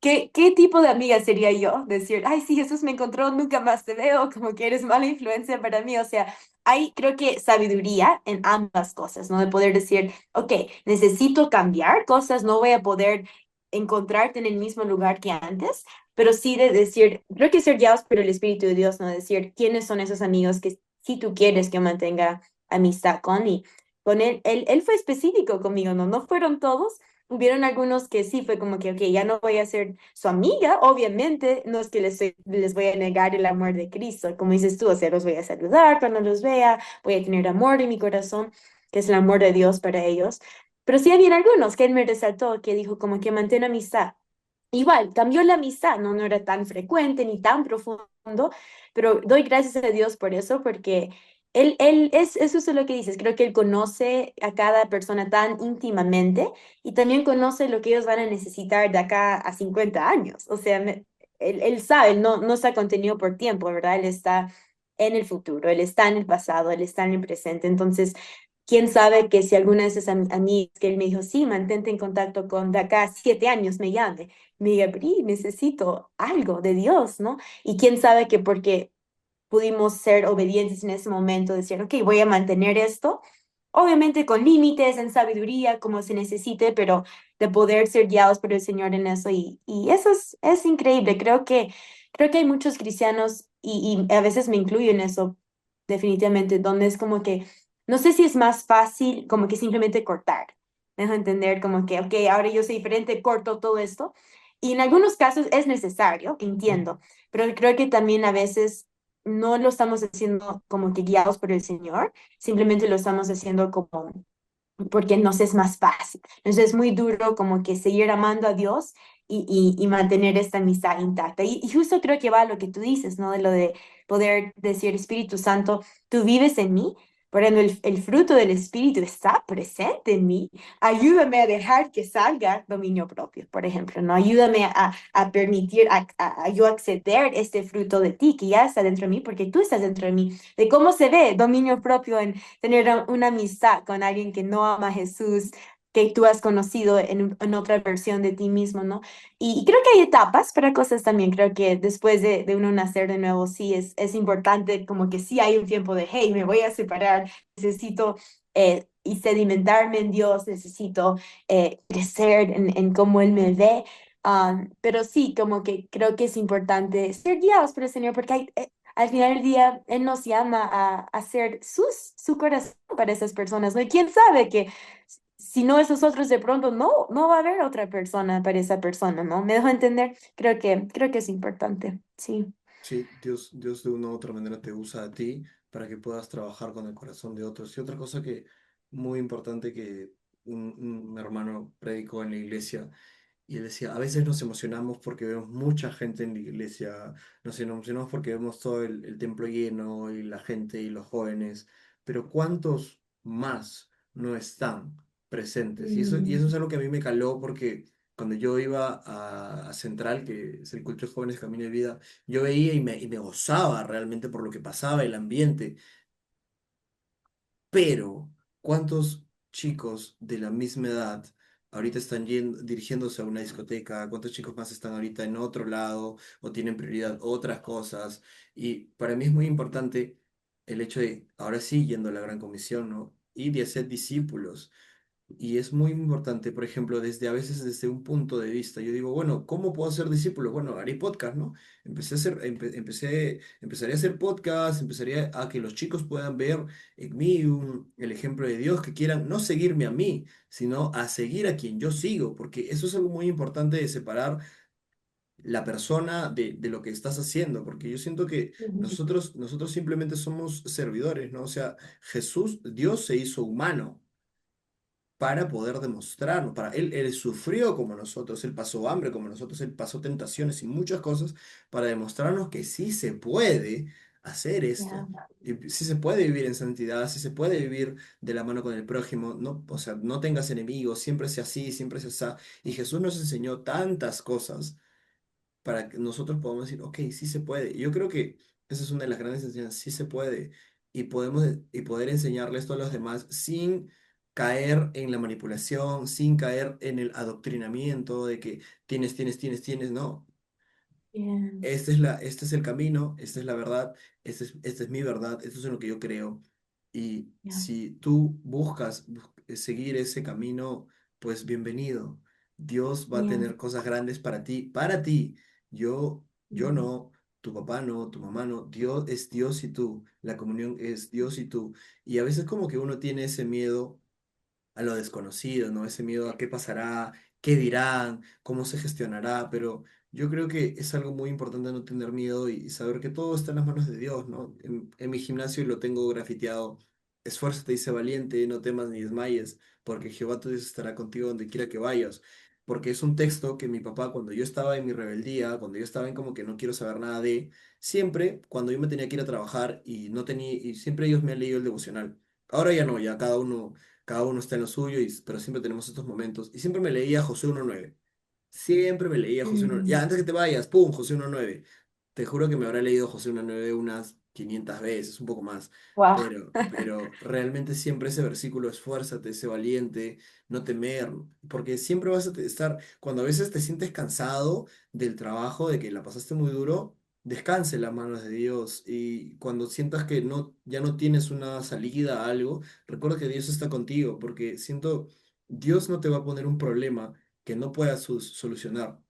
¿qué tipo de amiga sería yo? Decir, ay, sí, Jesús me encontró, nunca más te veo, como que eres mala influencia para mí. O sea, hay creo que sabiduría en ambas cosas, ¿no? De poder decir, ok, necesito cambiar cosas, no voy a poder encontrarte en el mismo lugar que antes, pero sí de decir, creo que ser guiados por el Espíritu de Dios, ¿no? Decir, ¿quiénes son esos amigos que si tú quieres que mantenga amistad con? Y con él fue específico conmigo, ¿no? No fueron todos. Hubieron algunos que sí fue como que, ok, ya no voy a ser su amiga, obviamente, no es que les voy a negar el amor de Cristo, como dices tú, o sea, los voy a saludar cuando los vea, voy a tener amor en mi corazón, que es el amor de Dios para ellos, pero sí había algunos que él me resaltó, que dijo como que mantén amistad. Igual, cambió la amistad, ¿no? No era tan frecuente ni tan profundo, pero doy gracias a Dios por eso, porque eso es lo que dices, creo que él conoce a cada persona tan íntimamente y también conoce lo que ellos van a necesitar de acá a 50 años. O sea, él sabe, él no está contenido por tiempo, ¿verdad? Él está en el futuro, él está en el pasado, él está en el presente. Entonces, quién sabe que si alguna de esas amigas que él me dijo, sí, mantente en contacto con de acá a 7 años, me diga, Bri, necesito algo de Dios, ¿no? Y quién sabe que porque pudimos ser obedientes en ese momento, decir, ok, voy a mantener esto, obviamente con límites, en sabiduría, como se necesite, pero de poder ser guiados por el Señor en eso. Y eso es increíble. Creo que hay muchos cristianos, y a veces me incluyo en eso, definitivamente, donde es como que, no sé si es más fácil como que simplemente cortar. Me dejo entender como que, ok, ahora yo soy diferente, corto todo esto. Y en algunos casos es necesario, entiendo, pero creo que también a veces no lo estamos haciendo como que guiados por el Señor, simplemente lo estamos haciendo como porque nos es más fácil. Entonces es muy duro como que seguir amando a Dios y mantener esta amistad intacta. Y justo creo que va a lo que tú dices, ¿no? De lo de poder decir, Espíritu Santo, tú vives en mí. Por ende, el fruto del Espíritu está presente en mí. Ayúdame a dejar que salga dominio propio, por ejemplo, ¿no? Ayúdame a permitir a yo acceder este fruto de ti que ya está dentro de mí, porque tú estás dentro de mí. De cómo se ve dominio propio en tener una amistad con alguien que no ama a Jesús, que tú has conocido en otra versión de ti mismo, ¿no? Y creo que hay etapas para cosas también. Creo que después de uno nacer de nuevo, sí es importante, como que sí hay un tiempo de, hey, me voy a separar, necesito y sedimentarme en Dios, necesito crecer en cómo Él me ve. Pero sí, como que creo que es importante ser guiados por el Señor, porque al final del día, Él nos llama a hacer su corazón para esas personas, ¿no? Y quién sabe que si no esos otros de pronto, no va a haber otra persona para esa persona, ¿no? ¿Me dejo entender? Creo que es importante, sí. Sí, Dios de una u otra manera te usa a ti para que puedas trabajar con el corazón de otros. Y otra cosa que muy importante que un hermano predicó en la iglesia, y él decía, a veces nos emocionamos porque vemos mucha gente en la iglesia, nos emocionamos porque vemos todo el templo lleno y la gente y los jóvenes, pero ¿cuántos más no están presentes? Y eso es Mm, algo que a mí me caló porque cuando yo iba a Central, que es el culto de jóvenes Camino de Vida, yo veía y me gozaba realmente por lo que pasaba, el ambiente, pero ¿cuántos chicos de la misma edad ahorita están dirigiéndose a una discoteca? ¿Cuántos chicos más están ahorita en otro lado o tienen prioridad otras cosas? Y para mí es muy importante el hecho de, ahora sí, yendo a la gran comisión, ¿no? Y de hacer discípulos. Y es muy importante, por ejemplo, desde a veces desde un punto de vista, yo digo, bueno, ¿cómo puedo ser discípulo? Bueno, haré podcast, ¿no? Empezaré a hacer podcast, empezaría a que los chicos puedan ver en mí el ejemplo de Dios, que quieran no seguirme a mí, sino a seguir a quien yo sigo, porque eso es algo muy importante de separar la persona de lo que estás haciendo, porque yo siento que ujú, nosotros simplemente somos servidores, ¿no? O sea, Jesús, Dios se hizo humano para poder demostrarnos, él sufrió como nosotros, él pasó hambre como nosotros, él pasó tentaciones y muchas cosas para demostrarnos que sí se puede hacer ya, esto, y sí se puede vivir en santidad, sí se puede vivir de la mano con el prójimo, no, o sea, no tengas enemigos, siempre sea así, siempre sea así. Y Jesús nos enseñó tantas cosas para que nosotros podamos decir, ok, sí se puede. Y yo creo que esa es una de las grandes enseñanzas, sí se puede. y poder enseñarle esto a los demás sin caer en la manipulación, sin caer en el adoctrinamiento de que tienes, no. Bien, Este es el camino, esta es la verdad, esta es mi verdad, esto es en lo que yo creo. Y bien, si tú buscas seguir ese camino, pues bienvenido. Dios va a tener bien, cosas grandes para ti, para ti. Yo bien, no, tu papá no, tu mamá no. Dios es Dios y tú. La comunión es Dios y tú. Y a veces como que uno tiene ese miedo a lo desconocido, ¿no? Ese miedo a qué pasará, qué dirán, cómo se gestionará, pero yo creo que es algo muy importante no tener miedo y saber que todo está en las manos de Dios, ¿no? En mi gimnasio lo tengo grafiteado: esfuérzate y sé valiente, no temas ni desmayes, porque Jehová tu Dios estará contigo donde quiera que vayas. Porque es un texto que mi papá, cuando yo estaba en mi rebeldía, cuando yo estaba en como que no quiero saber nada de, siempre, cuando yo me tenía que ir a trabajar y no tenía, y siempre ellos me han leído el devocional. Ahora ya no, ya cada uno está en lo suyo, pero siempre tenemos estos momentos. Y siempre me leía José 1:9. Siempre me leía José 1:9. Ya, mm, antes que te vayas, ¡pum! José 1:9. Te juro que me habrá leído José 1:9 unas 500 veces, un poco más. wow, Pero realmente siempre ese versículo: esfuérzate, sé valiente, no temer. Porque siempre vas a estar, cuando a veces te sientes cansado del trabajo, de que la pasaste muy duro, descanse en las manos de Dios. Y cuando sientas que no, ya no tienes una salida a algo, recuerda que Dios está contigo, porque Dios no te va a poner un problema que no puedas solucionar.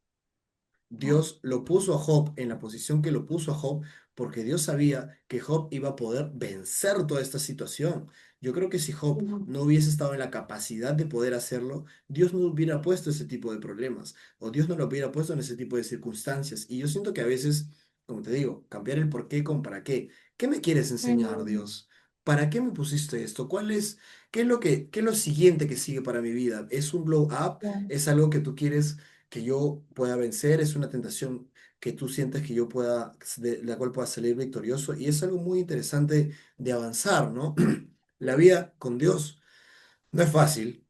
yeah, Dios lo puso a Job en la posición que lo puso a Job porque Dios sabía que Job iba a poder vencer toda esta situación. Yo creo que si Job yeah, no hubiese estado en la capacidad de poder hacerlo, Dios no hubiera puesto ese tipo de problemas o Dios no lo hubiera puesto en ese tipo de circunstancias. Y yo siento que a veces, como te digo, cambiar el por qué con para qué. ¿Qué me quieres enseñar, mm, Dios? ¿Para qué me pusiste esto? ¿Qué es lo siguiente que sigue para mi vida? ¿Es un blow up? yeah, ¿Es algo que tú quieres que yo pueda vencer? ¿Es una tentación que tú sientes que yo pueda, de la cual pueda salir victorioso? Y es algo muy interesante de avanzar, ¿no? La vida con Dios no es fácil,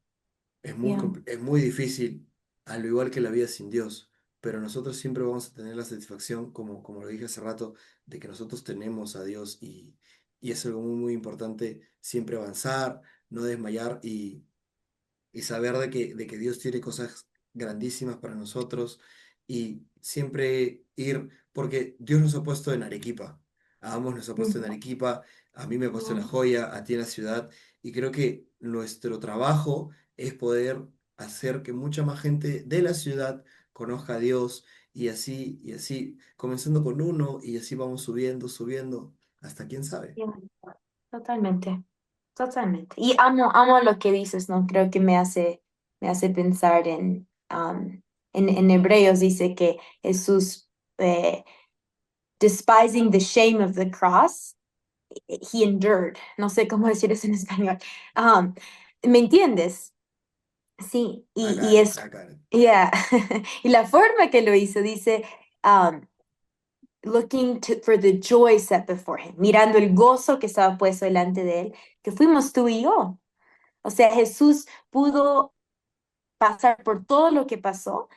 yeah, es muy difícil, al igual que la vida sin Dios, pero nosotros siempre vamos a tener la satisfacción, como lo dije hace rato, de que nosotros tenemos a Dios, y es algo muy, muy importante siempre avanzar, no desmayar y saber de que Dios tiene cosas grandísimas para nosotros, y siempre ir, porque Dios nos ha puesto en Arequipa, a ambos nos ha puesto en mm, Arequipa, a mí me ha puesto en La yeah, Joya, a ti en la ciudad, y creo que nuestro trabajo es poder hacer que mucha más gente de la ciudad conozca a Dios, y así, comenzando con uno, y así vamos subiendo, subiendo, hasta quién sabe. yeah, totalmente, totalmente. Y amo lo que dices, ¿no? Creo que me hace pensar en Hebreos dice que Jesús, despising the shame of the cross, he endured. No sé cómo decir eso en español. Um, ¿Me entiendes? Sí, I y got it, es, I got it. yeah. Y la forma que lo hizo dice, um, for the joy set before him, mirando el gozo que estaba puesto delante de él, que fuimos tú y yo. O sea, Jesús pudo pasar por todo lo que pasó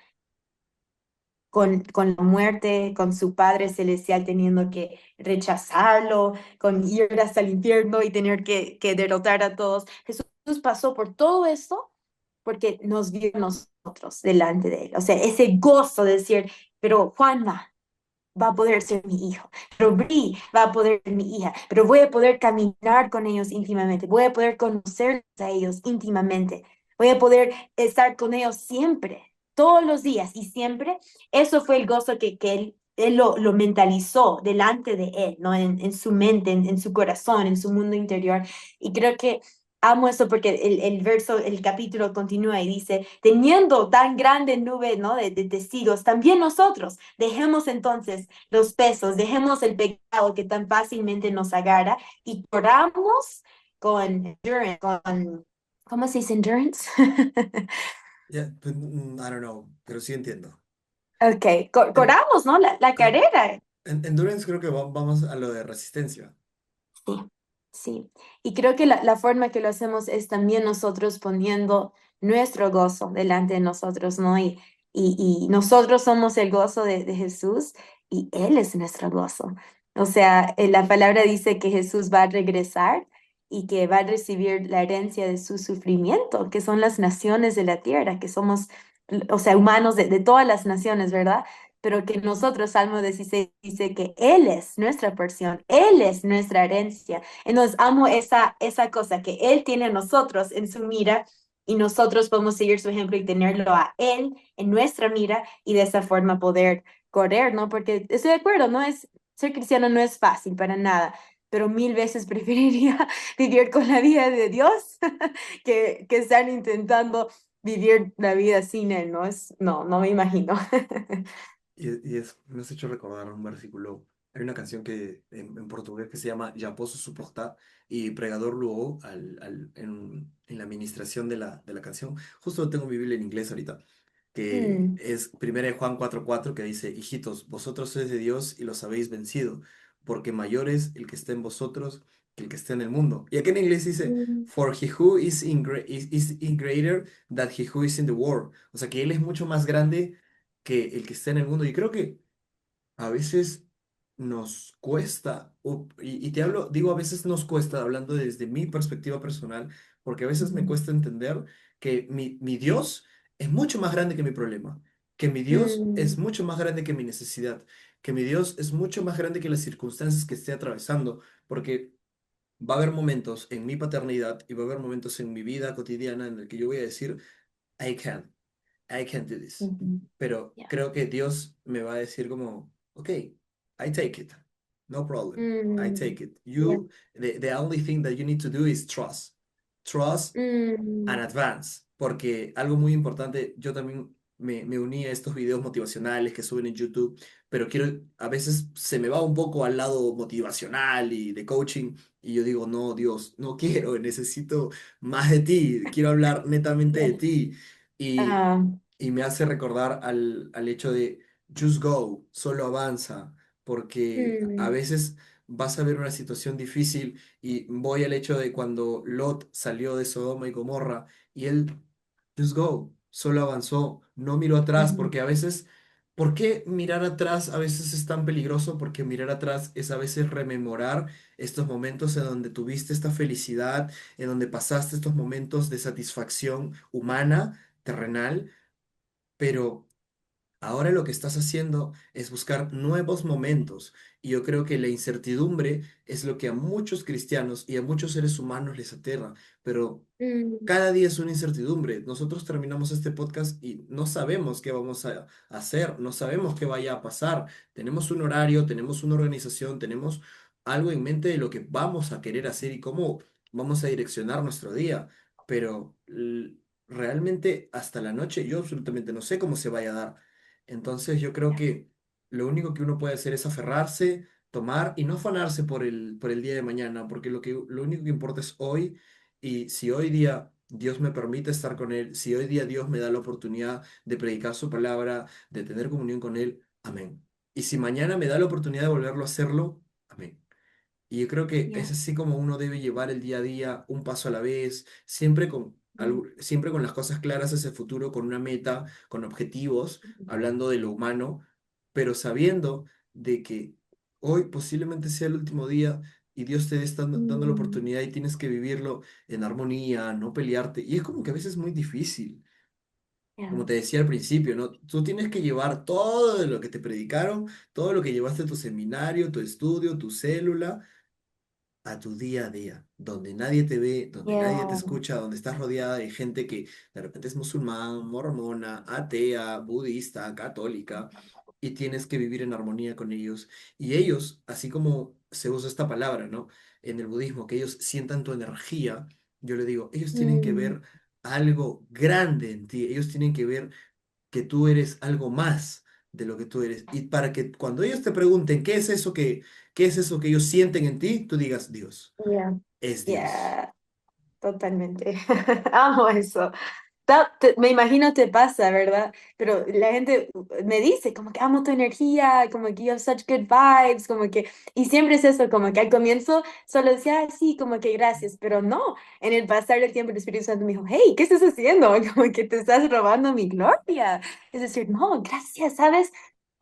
con la muerte, con su Padre Celestial teniendo que rechazarlo, con ir hasta el infierno y tener que derrotar a todos. Jesús pasó por todo esto porque nos vio a nosotros delante de él. O sea, ese gozo de decir, pero Juanma va a poder ser mi hijo, pero Bri va a poder ser mi hija, pero voy a poder caminar con ellos íntimamente, voy a poder conocerlos a ellos íntimamente, voy a poder estar con ellos siempre, todos los días y siempre. Eso fue el gozo que él lo mentalizó delante de él, ¿no? En su mente, en su corazón, en su mundo interior. Y creo que amo eso porque el verso, el capítulo continúa y dice, teniendo tan grande nube, ¿no? De testigos, también nosotros dejemos entonces los pesos, dejemos el pecado que tan fácilmente nos agarra y corramos con endurance, ¿cómo se dice endurance? Ya, pues, I don't know, pero sí entiendo. Ok, En- corramos, ¿no? La co- carrera. Endurance creo que vamos a lo de resistencia. Sí, sí. Y creo que la forma que lo hacemos es también nosotros poniendo nuestro gozo delante de nosotros, ¿no? Y nosotros somos el gozo de Jesús y Él es nuestro gozo. O sea, la palabra dice que Jesús va a regresar y que va a recibir la herencia de su sufrimiento, que son las naciones de la tierra, que somos, o sea, humanos de todas las naciones, ¿verdad? Pero que nosotros, Salmo 16 dice que Él es nuestra porción, Él es nuestra herencia. Entonces, amo esa cosa que Él tiene a nosotros en su mira y nosotros podemos seguir su ejemplo y tenerlo a Él en nuestra mira y de esa forma poder correr, ¿no? Porque estoy de acuerdo, no es, ser cristiano no es fácil para nada, pero mil veces preferiría vivir con la vida de Dios que estar intentando vivir la vida sin Él, ¿no? No me imagino. Me has hecho recordar un versículo. Hay una canción que en portugués que se llama Ya posso suportar y Pregador Luo en la administración de la canción. Justo tengo mi Biblia en inglés ahorita, que Mm, es 1 Juan 4:4 que dice, hijitos, vosotros sois de Dios y los habéis vencido, porque mayor es el que está en vosotros que el que está en el mundo. Y aquí en inglés dice, mm, for he who is in greater than he who is in the world. O sea que Él es mucho más grande que el que está en el mundo. Y creo que a veces nos cuesta, y te hablo, digo a veces nos cuesta, hablando desde mi perspectiva personal, porque a veces me mm, cuesta entender que mi Dios es mucho más grande que mi problema, que mi Dios es mm, mucho más grande que mi necesidad, que mi Dios es mucho más grande que las circunstancias que esté atravesando, porque va a haber momentos en mi paternidad y va a haber momentos en mi vida cotidiana en el que yo voy a decir, I can. I can't do this. ujú. Pero Yeah. creo que Dios me va a decir como, ok, I take it. No problem. I Mm, take it. yeah. The only thing that you need to do is trust. Trust and Mm, advance. Porque algo muy importante, yo también me uní a estos videos motivacionales que suben en YouTube, pero quiero, a veces se me va un poco al lado motivacional y de coaching, y yo digo, no, Dios, no quiero, necesito más de ti, quiero hablar netamente de yeah. ti. Y, Ah, y me hace recordar al hecho de just go, solo avanza, porque a mm, veces vas a ver una situación difícil y voy al hecho de cuando Lot salió de Sodoma y Gomorra y él, just go, solo avanzó, no miró atrás, ujú, porque a veces, ¿por qué mirar atrás a veces es tan peligroso? Porque mirar atrás es a veces rememorar estos momentos en donde tuviste esta felicidad, en donde pasaste estos momentos de satisfacción humana, terrenal, pero ahora lo que estás haciendo es buscar nuevos momentos y yo creo que la incertidumbre es lo que a muchos cristianos y a muchos seres humanos les aterra, pero mm, cada día es una incertidumbre. Nosotros terminamos este podcast y no sabemos qué vamos a hacer, no sabemos qué vaya a pasar. Tenemos un horario, tenemos una organización, tenemos algo en mente de lo que vamos a querer hacer y cómo vamos a direccionar nuestro día, pero realmente hasta la noche yo absolutamente no sé cómo se vaya a dar. Entonces yo creo yeah. que lo único que uno puede hacer es aferrarse, tomar y no afanarse por el día de mañana, porque lo único que importa es hoy y si hoy día Dios me permite estar con Él, si hoy día Dios me da la oportunidad de predicar su palabra, de tener comunión con Él, amén. Y si mañana me da la oportunidad de volverlo a hacerlo, amén. Y yo creo que es Yeah. así como uno debe llevar el día a día, un paso a la vez, siempre con, Mm, siempre con las cosas claras hacia el futuro, con una meta, con objetivos, hablando de lo humano, pero sabiendo de que hoy posiblemente sea el último día y Dios te está dando la mm, oportunidad y tienes que vivirlo en armonía, no pelearte. Y es como que a veces es muy difícil, yeah. como te decía al principio, ¿no? Tú tienes que llevar todo de lo que te predicaron, todo lo que llevaste a tu seminario, tu estudio, tu célula a tu día a día, donde nadie te ve, donde nadie te Yeah. escucha, donde estás rodeada de gente que de repente es musulmán, mormona, atea, budista, católica, y tienes que vivir en armonía con ellos. Y ellos, así como se usa esta palabra, ¿no? En el budismo, que ellos sientan tu energía, yo le digo, ellos tienen que Mm, ver algo grande en ti, ellos tienen que ver que tú eres algo más de lo que tú eres. Y para que cuando ellos te pregunten qué es eso que ellos sienten en ti, tú digas, Dios, yeah. es Dios. Yeah. Totalmente. Amo eso. Me imagino te pasa, ¿verdad? Pero la gente me dice como que amo tu energía, como que you have such good vibes, como que, y siempre es eso, como que al comienzo solo decía, "Ah, sí, como que gracias", pero no, en el pasar del tiempo el Espíritu Santo me dijo, hey, ¿qué estás haciendo? Como que te estás robando mi gloria. Es decir, no, gracias, ¿sabes?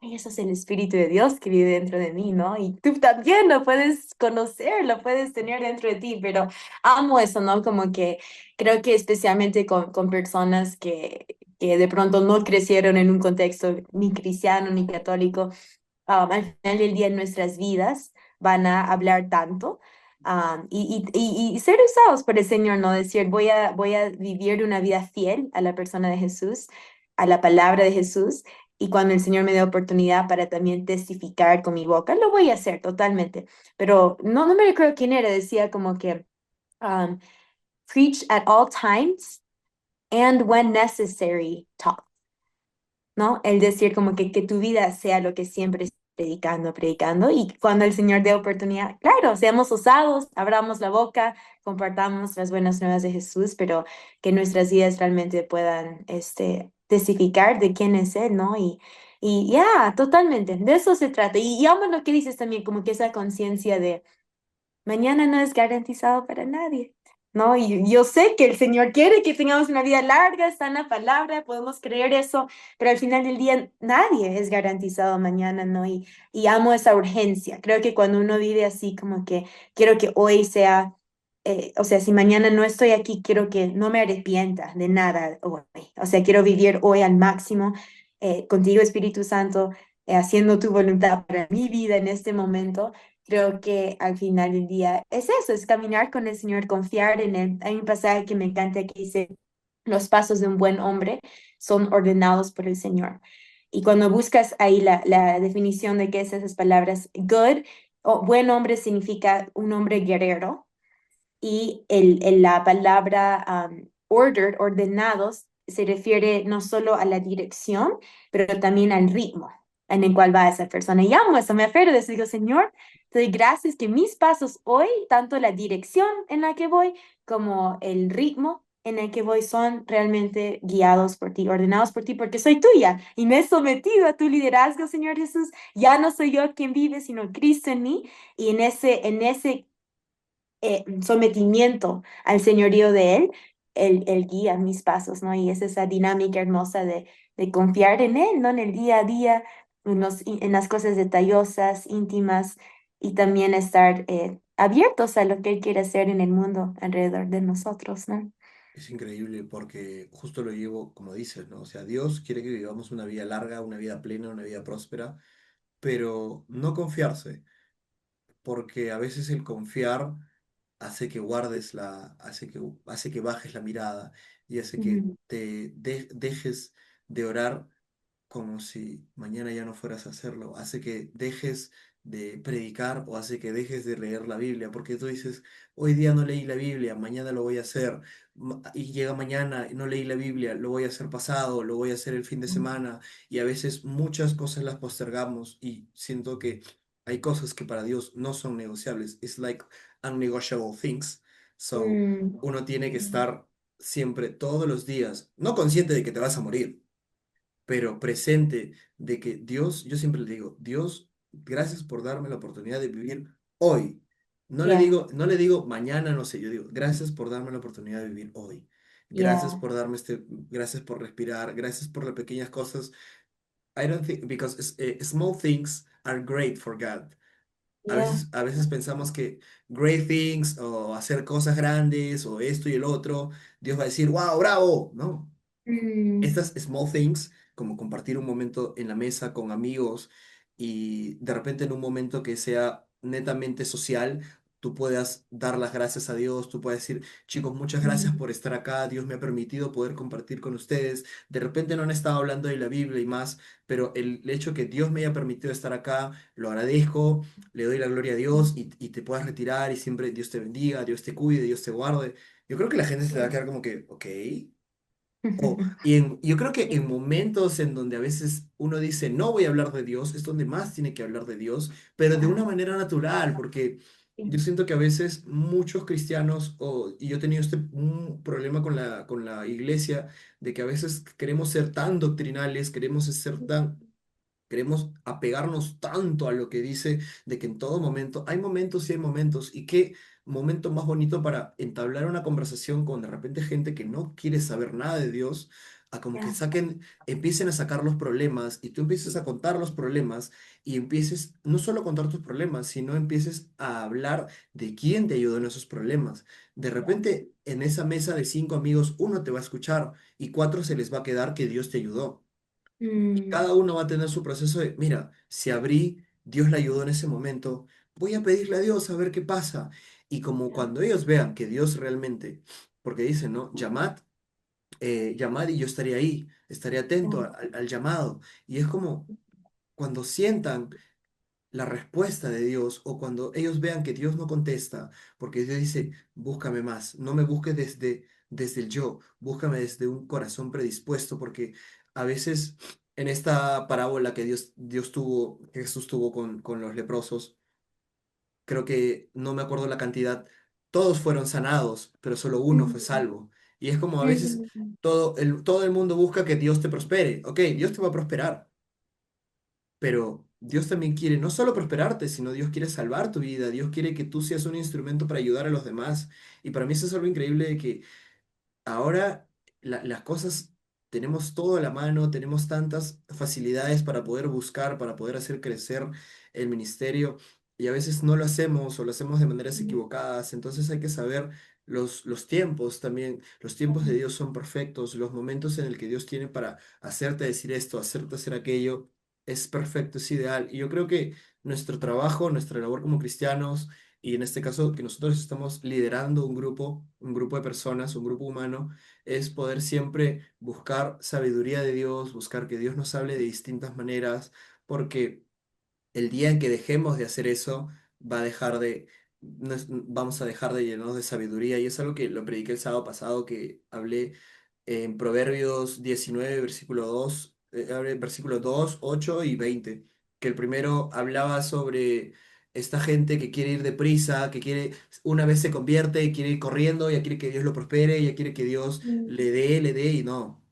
ay, eso es el Espíritu de Dios que vive dentro de mí, ¿no? Y tú también lo puedes conocer, lo puedes tener dentro de ti, pero amo eso, ¿no? Como que creo que especialmente con personas que de pronto no crecieron en un contexto ni cristiano ni católico, al final del día en nuestras vidas van a hablar tanto. Y ser usados por el Señor, ¿no? Decir, voy a vivir una vida fiel a la persona de Jesús, a la palabra de Jesús, y cuando el Señor me dé oportunidad para también testificar con mi boca, lo voy a hacer totalmente. Pero no me recuerdo quién era, decía como que um, preach at all times and when necessary, talk. ¿No? El decir como que tu vida sea lo que siempre estés predicando, predicando, y cuando el Señor dé oportunidad, claro, seamos osados, abramos la boca, compartamos las buenas nuevas de Jesús, pero que nuestras vidas realmente puedan, testificar de quién es Él, ¿no? Y ya, totalmente, de eso se trata. Y amo lo que dices también, como que esa conciencia de mañana no es garantizado para nadie, ¿no? Y yo sé que el Señor quiere que tengamos una vida larga, está en la palabra, podemos creer eso, pero al final del día nadie es garantizado mañana, ¿no? Y amo esa urgencia. Creo que cuando uno vive así, como que quiero que hoy sea, o sea, si mañana no estoy aquí, quiero que no me arrepienta de nada hoy. O sea, quiero vivir hoy al máximo, contigo, Espíritu Santo, haciendo tu voluntad para mi vida en este momento. Creo que al final del día es eso, es caminar con el Señor, confiar en Él. Hay un pasaje que me encanta que dice, los pasos de un buen hombre son ordenados por el Señor. Y cuando buscas ahí la definición de qué es esas palabras, good o buen hombre significa un hombre guerrero, y la palabra ordered, ordenados, se refiere no solo a la dirección, pero también al ritmo en el cual va esa persona. Y amo eso, me aferro de eso. Digo, Señor, te doy gracias que mis pasos hoy, tanto la dirección en la que voy como el ritmo en el que voy, son realmente guiados por ti, ordenados por ti, porque soy tuya y me he sometido a tu liderazgo, Señor Jesús. Ya no soy yo quien vive, sino Cristo en mí. Y en ese sometimiento al señorío de Él, Él guía mis pasos, ¿no? Y es esa dinámica hermosa de confiar en Él, ¿no? En el día a día, en las cosas detallosas, íntimas, y también estar abiertos a lo que Él quiere hacer en el mundo alrededor de nosotros, ¿no? Es increíble porque justo lo llevo, como dices, ¿no? O sea, Dios quiere que vivamos una vida larga, una vida plena, una vida próspera, pero no confiarse, porque a veces el confiar hace que guardes hace que bajes la mirada y hace que Ujú. dejes de orar como si mañana ya no fueras a hacerlo, hace que dejes de predicar o hace que dejes de leer la Biblia, porque tú dices, hoy día no leí la Biblia, mañana lo voy a hacer, y llega mañana y no leí la Biblia, lo voy a hacer pasado, lo voy a hacer el fin de semana, y a veces muchas cosas las postergamos y siento que hay cosas que para Dios no son negociables, it's like unnegotiable things, so Mm, uno tiene que estar siempre, todos los días, no consciente de que te vas a morir, pero presente de que Dios, yo siempre le digo, Dios, gracias por darme la oportunidad de vivir hoy. yeah, No le digo mañana, no sé, yo digo, gracias por darme la oportunidad de vivir hoy. Gracias yeah, por darme gracias por respirar, gracias por las pequeñas cosas. I don't think, because small things are great for God. yeah. A veces pensamos que great things o hacer cosas grandes o esto y el otro, Dios va a decir, wow, bravo, ¿no? Mm, Estas small things, como compartir un momento en la mesa con amigos y de repente en un momento que sea netamente social, tú puedas dar las gracias a Dios, tú puedes decir, chicos, muchas gracias mm, por estar acá, Dios me ha permitido poder compartir con ustedes. De repente no han estado hablando de la Biblia y más, pero el hecho que Dios me haya permitido estar acá, lo agradezco, le doy la gloria a Dios y te puedas retirar y siempre Dios te bendiga, Dios te cuide, Dios te guarde. Yo creo que la gente se va a yeah. quedar como que, ok. Yo creo que en momentos en donde a veces uno dice, no voy a hablar de Dios, es donde más tiene que hablar de Dios, pero de una Ah, manera natural, porque yo siento que a veces muchos cristianos, y yo he tenido un problema con con la iglesia, de que a veces queremos ser tan doctrinales, queremos apegarnos tanto a lo que dice, de que en todo momento, hay momentos y hay momentos, y qué momento más bonito para entablar una conversación con de repente gente que no quiere saber nada de Dios, a como que ya. saquen, empiecen a sacar los problemas y tú empieces a contar los problemas y empieces no solo a contar tus problemas, sino empieces a hablar de quién te ayudó en esos problemas. De repente, en esa mesa de 5 amigos, uno te va a escuchar y cuatro se les va a quedar que Dios te ayudó. Mm, Cada uno va a tener su proceso de, mira, si abrí, Dios le ayudó en ese momento, voy a pedirle a Dios a ver qué pasa. Y como ya. cuando ellos vean que Dios realmente, porque dicen, ¿no? Llamad y yo estaré ahí, estaré atento al llamado. Y es como cuando sientan la respuesta de Dios o cuando ellos vean que Dios no contesta, porque Dios dice, búscame más, no me busques desde el yo, búscame desde un corazón predispuesto, porque a veces en esta parábola que Dios tuvo, que Jesús tuvo con los leprosos, creo que no me acuerdo la cantidad, todos fueron sanados, pero solo uno fue Mm, salvo. Y es como a veces mm, todo el mundo busca que Dios te prospere. Ok, Dios te va a prosperar, pero Dios también quiere no solo prosperarte, sino Dios quiere salvar tu vida. Dios quiere que tú seas un instrumento para ayudar a los demás. Y para mí eso es algo increíble de que ahora las cosas tenemos todo a la mano, tenemos tantas facilidades para poder buscar, para poder hacer crecer el ministerio y a veces no lo hacemos o lo hacemos de maneras mm, equivocadas. Entonces hay que saber los tiempos también. Los tiempos de Dios son perfectos, los momentos en el que Dios tiene para hacerte decir esto, hacerte hacer aquello, es perfecto, es ideal. Y yo creo que nuestro trabajo, nuestra labor como cristianos, y en este caso que nosotros estamos liderando un grupo de personas, un grupo humano, es poder siempre buscar sabiduría de Dios, buscar que Dios nos hable de distintas maneras, porque el día en que dejemos de hacer eso, va a dejar de, vamos a dejar de llenarnos de sabiduría. Y es algo que lo prediqué el sábado pasado, que hablé en Proverbios 19 versículo 2 versículo 2 8 y 20 que el primero hablaba sobre esta gente que quiere ir deprisa, que quiere, una vez se convierte, quiere ir corriendo, ya quiere que Dios lo prospere, ya quiere que Dios mm, le dé, y no.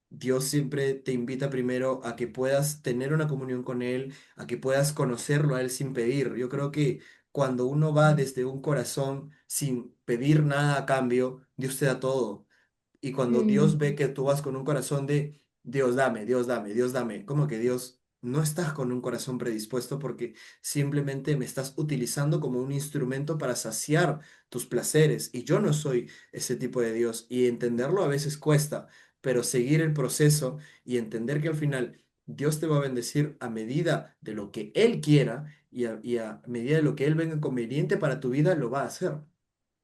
Dios siempre te invita primero a que puedas tener una comunión con Él, a que puedas conocerlo a Él sin pedir. Yo creo que cuando uno va desde un corazón sin pedir nada a cambio, Dios te da todo. Y cuando Dios ve mm, que tú vas con un corazón de Dios dame, Dios dame, Dios dame, como que Dios no estás con un corazón predispuesto porque simplemente me estás utilizando como un instrumento para saciar tus placeres. Y yo no soy ese tipo de Dios. Y entenderlo a veces cuesta, pero seguir el proceso y entender que al final Dios te va a bendecir a medida de lo que Él quiera y a medida de lo que Él venga conveniente para tu vida, lo va a hacer.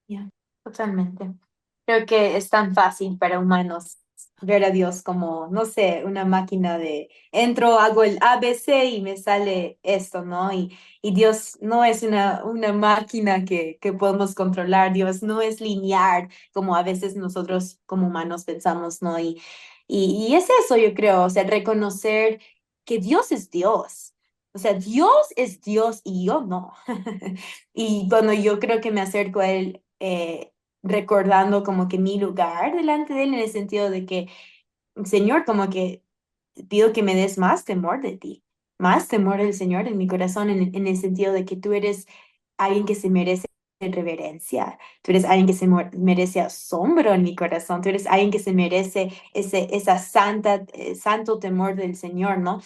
ya, totalmente. Creo que es tan fácil para humanos ver a Dios como, no sé, una máquina de entro, hago el ABC y me sale esto, ¿no? Y Dios no es una máquina que podemos controlar, Dios no es lineal como a veces nosotros como humanos pensamos, ¿no? Y es eso, yo creo, o sea, reconocer que Dios es Dios. O sea, Dios es Dios y yo no. Y cuando yo creo que me acerco a Él, recordando como que mi lugar delante de Él en el sentido de que, Señor, como que pido que me des más temor de ti, más temor del Señor en mi corazón, en el sentido de que tú eres alguien que se merece reverencia, tú eres alguien que se merece asombro en mi corazón, tú eres alguien que se merece esa santo temor del Señor, ¿no?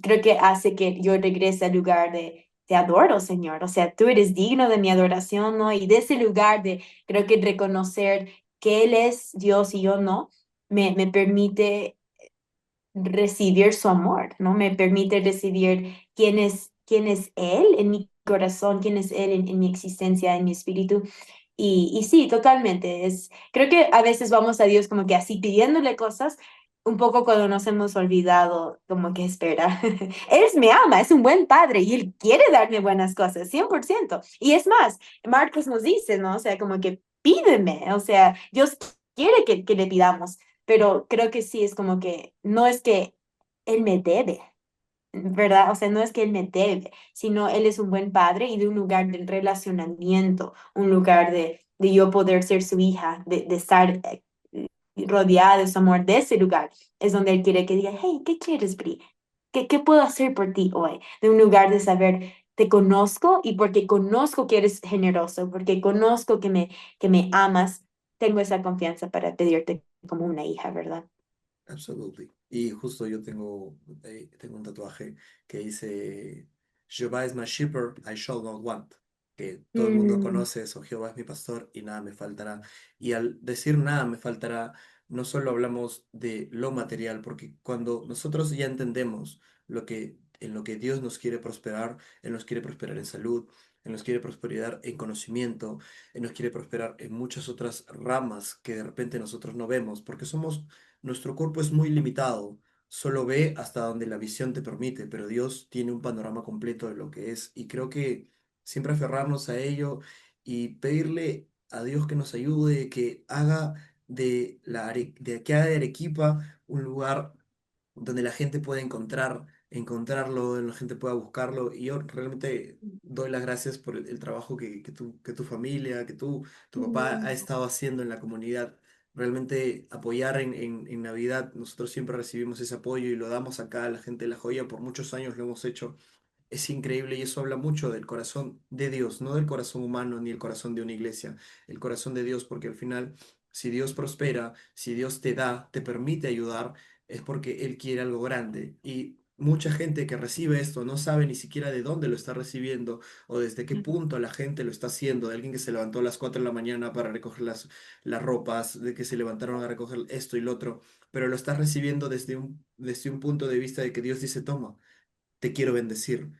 Creo que hace que yo regrese al lugar de... Te adoro, Señor. O sea, tú eres digno de mi adoración, ¿no? Y de ese lugar de, creo que reconocer que Él es Dios y yo no, me permite recibir su amor, ¿no? Me permite recibir quién es Él en mi corazón, quién es Él en mi existencia, en mi espíritu. Y sí, totalmente. Creo que a veces vamos a Dios como que así pidiéndole cosas, un poco cuando nos hemos olvidado, como que espera. Él me ama, es un buen padre y Él quiere darme buenas cosas, 100%. Y es más, Marcos nos dice, ¿no? O sea, como que pídeme, o sea, Dios quiere que le pidamos, pero creo que sí, es como que no es que Él me debe, ¿verdad? O sea, no es que Él me debe, sino Él es un buen padre y de un lugar de relacionamiento, un lugar de yo poder ser su hija, de estar rodeada de su amor, de ese lugar es donde Él quiere que diga, hey, ¿qué quieres, Bri? ¿Qué puedo hacer por ti hoy? De un lugar de saber, te conozco y porque conozco que eres generoso, porque conozco que me amas, tengo esa confianza para pedirte como una hija, ¿verdad? Absolutely. Y justo yo tengo un tatuaje que dice, Jehová es my shepherd, I shall not want. Que todo el mundo Mm, conoce eso, Jehová es mi pastor y nada me faltará. Y al decir nada me faltará, no solo hablamos de lo material, porque cuando nosotros ya entendemos en lo que Dios nos quiere prosperar, Él nos quiere prosperar en salud, Él nos quiere prosperar en conocimiento, Él nos quiere prosperar en muchas otras ramas que de repente nosotros no vemos, porque nuestro cuerpo es muy limitado, solo ve hasta donde la visión te permite, pero Dios tiene un panorama completo de lo que es y creo que siempre aferrarnos a ello y pedirle a Dios que nos ayude, que haga que haga de Arequipa un lugar donde la gente pueda encontrarlo, donde la gente pueda buscarlo. Y yo realmente doy las gracias por el trabajo que tu familia, tu papá ha mm, estado haciendo en la comunidad. Realmente apoyar en Navidad, nosotros siempre recibimos ese apoyo y lo damos acá a la gente de La Joya, por muchos años lo hemos hecho. Es increíble y eso habla mucho del corazón de Dios, no del corazón humano ni el corazón de una iglesia, el corazón de Dios, porque al final, si Dios prospera, si Dios te da, te permite ayudar, es porque Él quiere algo grande. Y mucha gente que recibe esto no sabe ni siquiera de dónde lo está recibiendo o desde qué punto la gente lo está haciendo, de alguien que se levantó a las 4 de la mañana para recoger las ropas, de que se levantaron a recoger esto y lo otro, pero lo estás recibiendo desde un punto de vista de que Dios dice, toma, te quiero bendecir.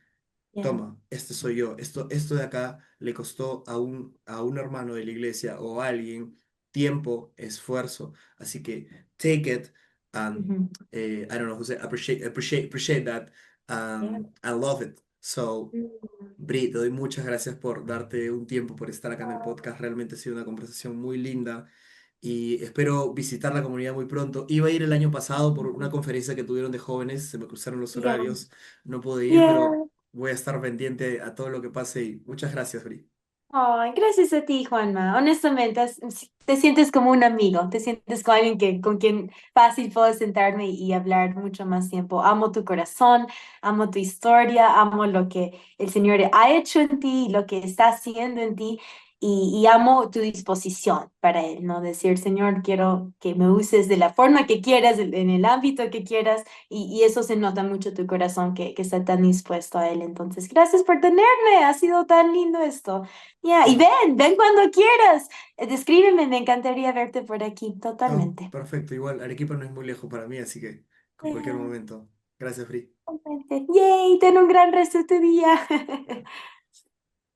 yeah. Toma, este soy yo. Esto de acá le costó a un hermano de la iglesia o a alguien tiempo, esfuerzo. Así que take it and Ujú, I don't know, José, appreciate that yeah. and love it. So, Mm. Bri, te doy muchas gracias por darte un tiempo, por estar acá en el podcast. Realmente ha sido una conversación muy linda y espero visitar la comunidad muy pronto. Iba a ir el año pasado por una conferencia que tuvieron de jóvenes, se me cruzaron los Yeah, horarios, no pude ir, pero yeah. voy a estar pendiente a todo lo que pase y muchas gracias, Bri. Ay, gracias a ti, Juanma. Honestamente, te sientes como un amigo, te sientes como alguien con quien fácil puedo sentarme y hablar mucho más tiempo. Amo tu corazón, amo tu historia, amo lo que el Señor ha hecho en ti, lo que está haciendo en ti y amo tu disposición para Él, ¿no? Decir, Señor, quiero que me uses de la forma que quieras, en el ámbito que quieras y eso se nota mucho tu corazón que está tan dispuesto a Él. Entonces, gracias por tenerme, ha sido tan lindo esto. Ya, y No, ven cuando quieras. Descríbeme, me encantaría verte por aquí, no, totalmente. perfecto, igual Arequipa no es muy lejos para mí, así que con cualquier Ya, momento. Gracias, Bri. totalmente. Yay, ten un gran resto de tu día.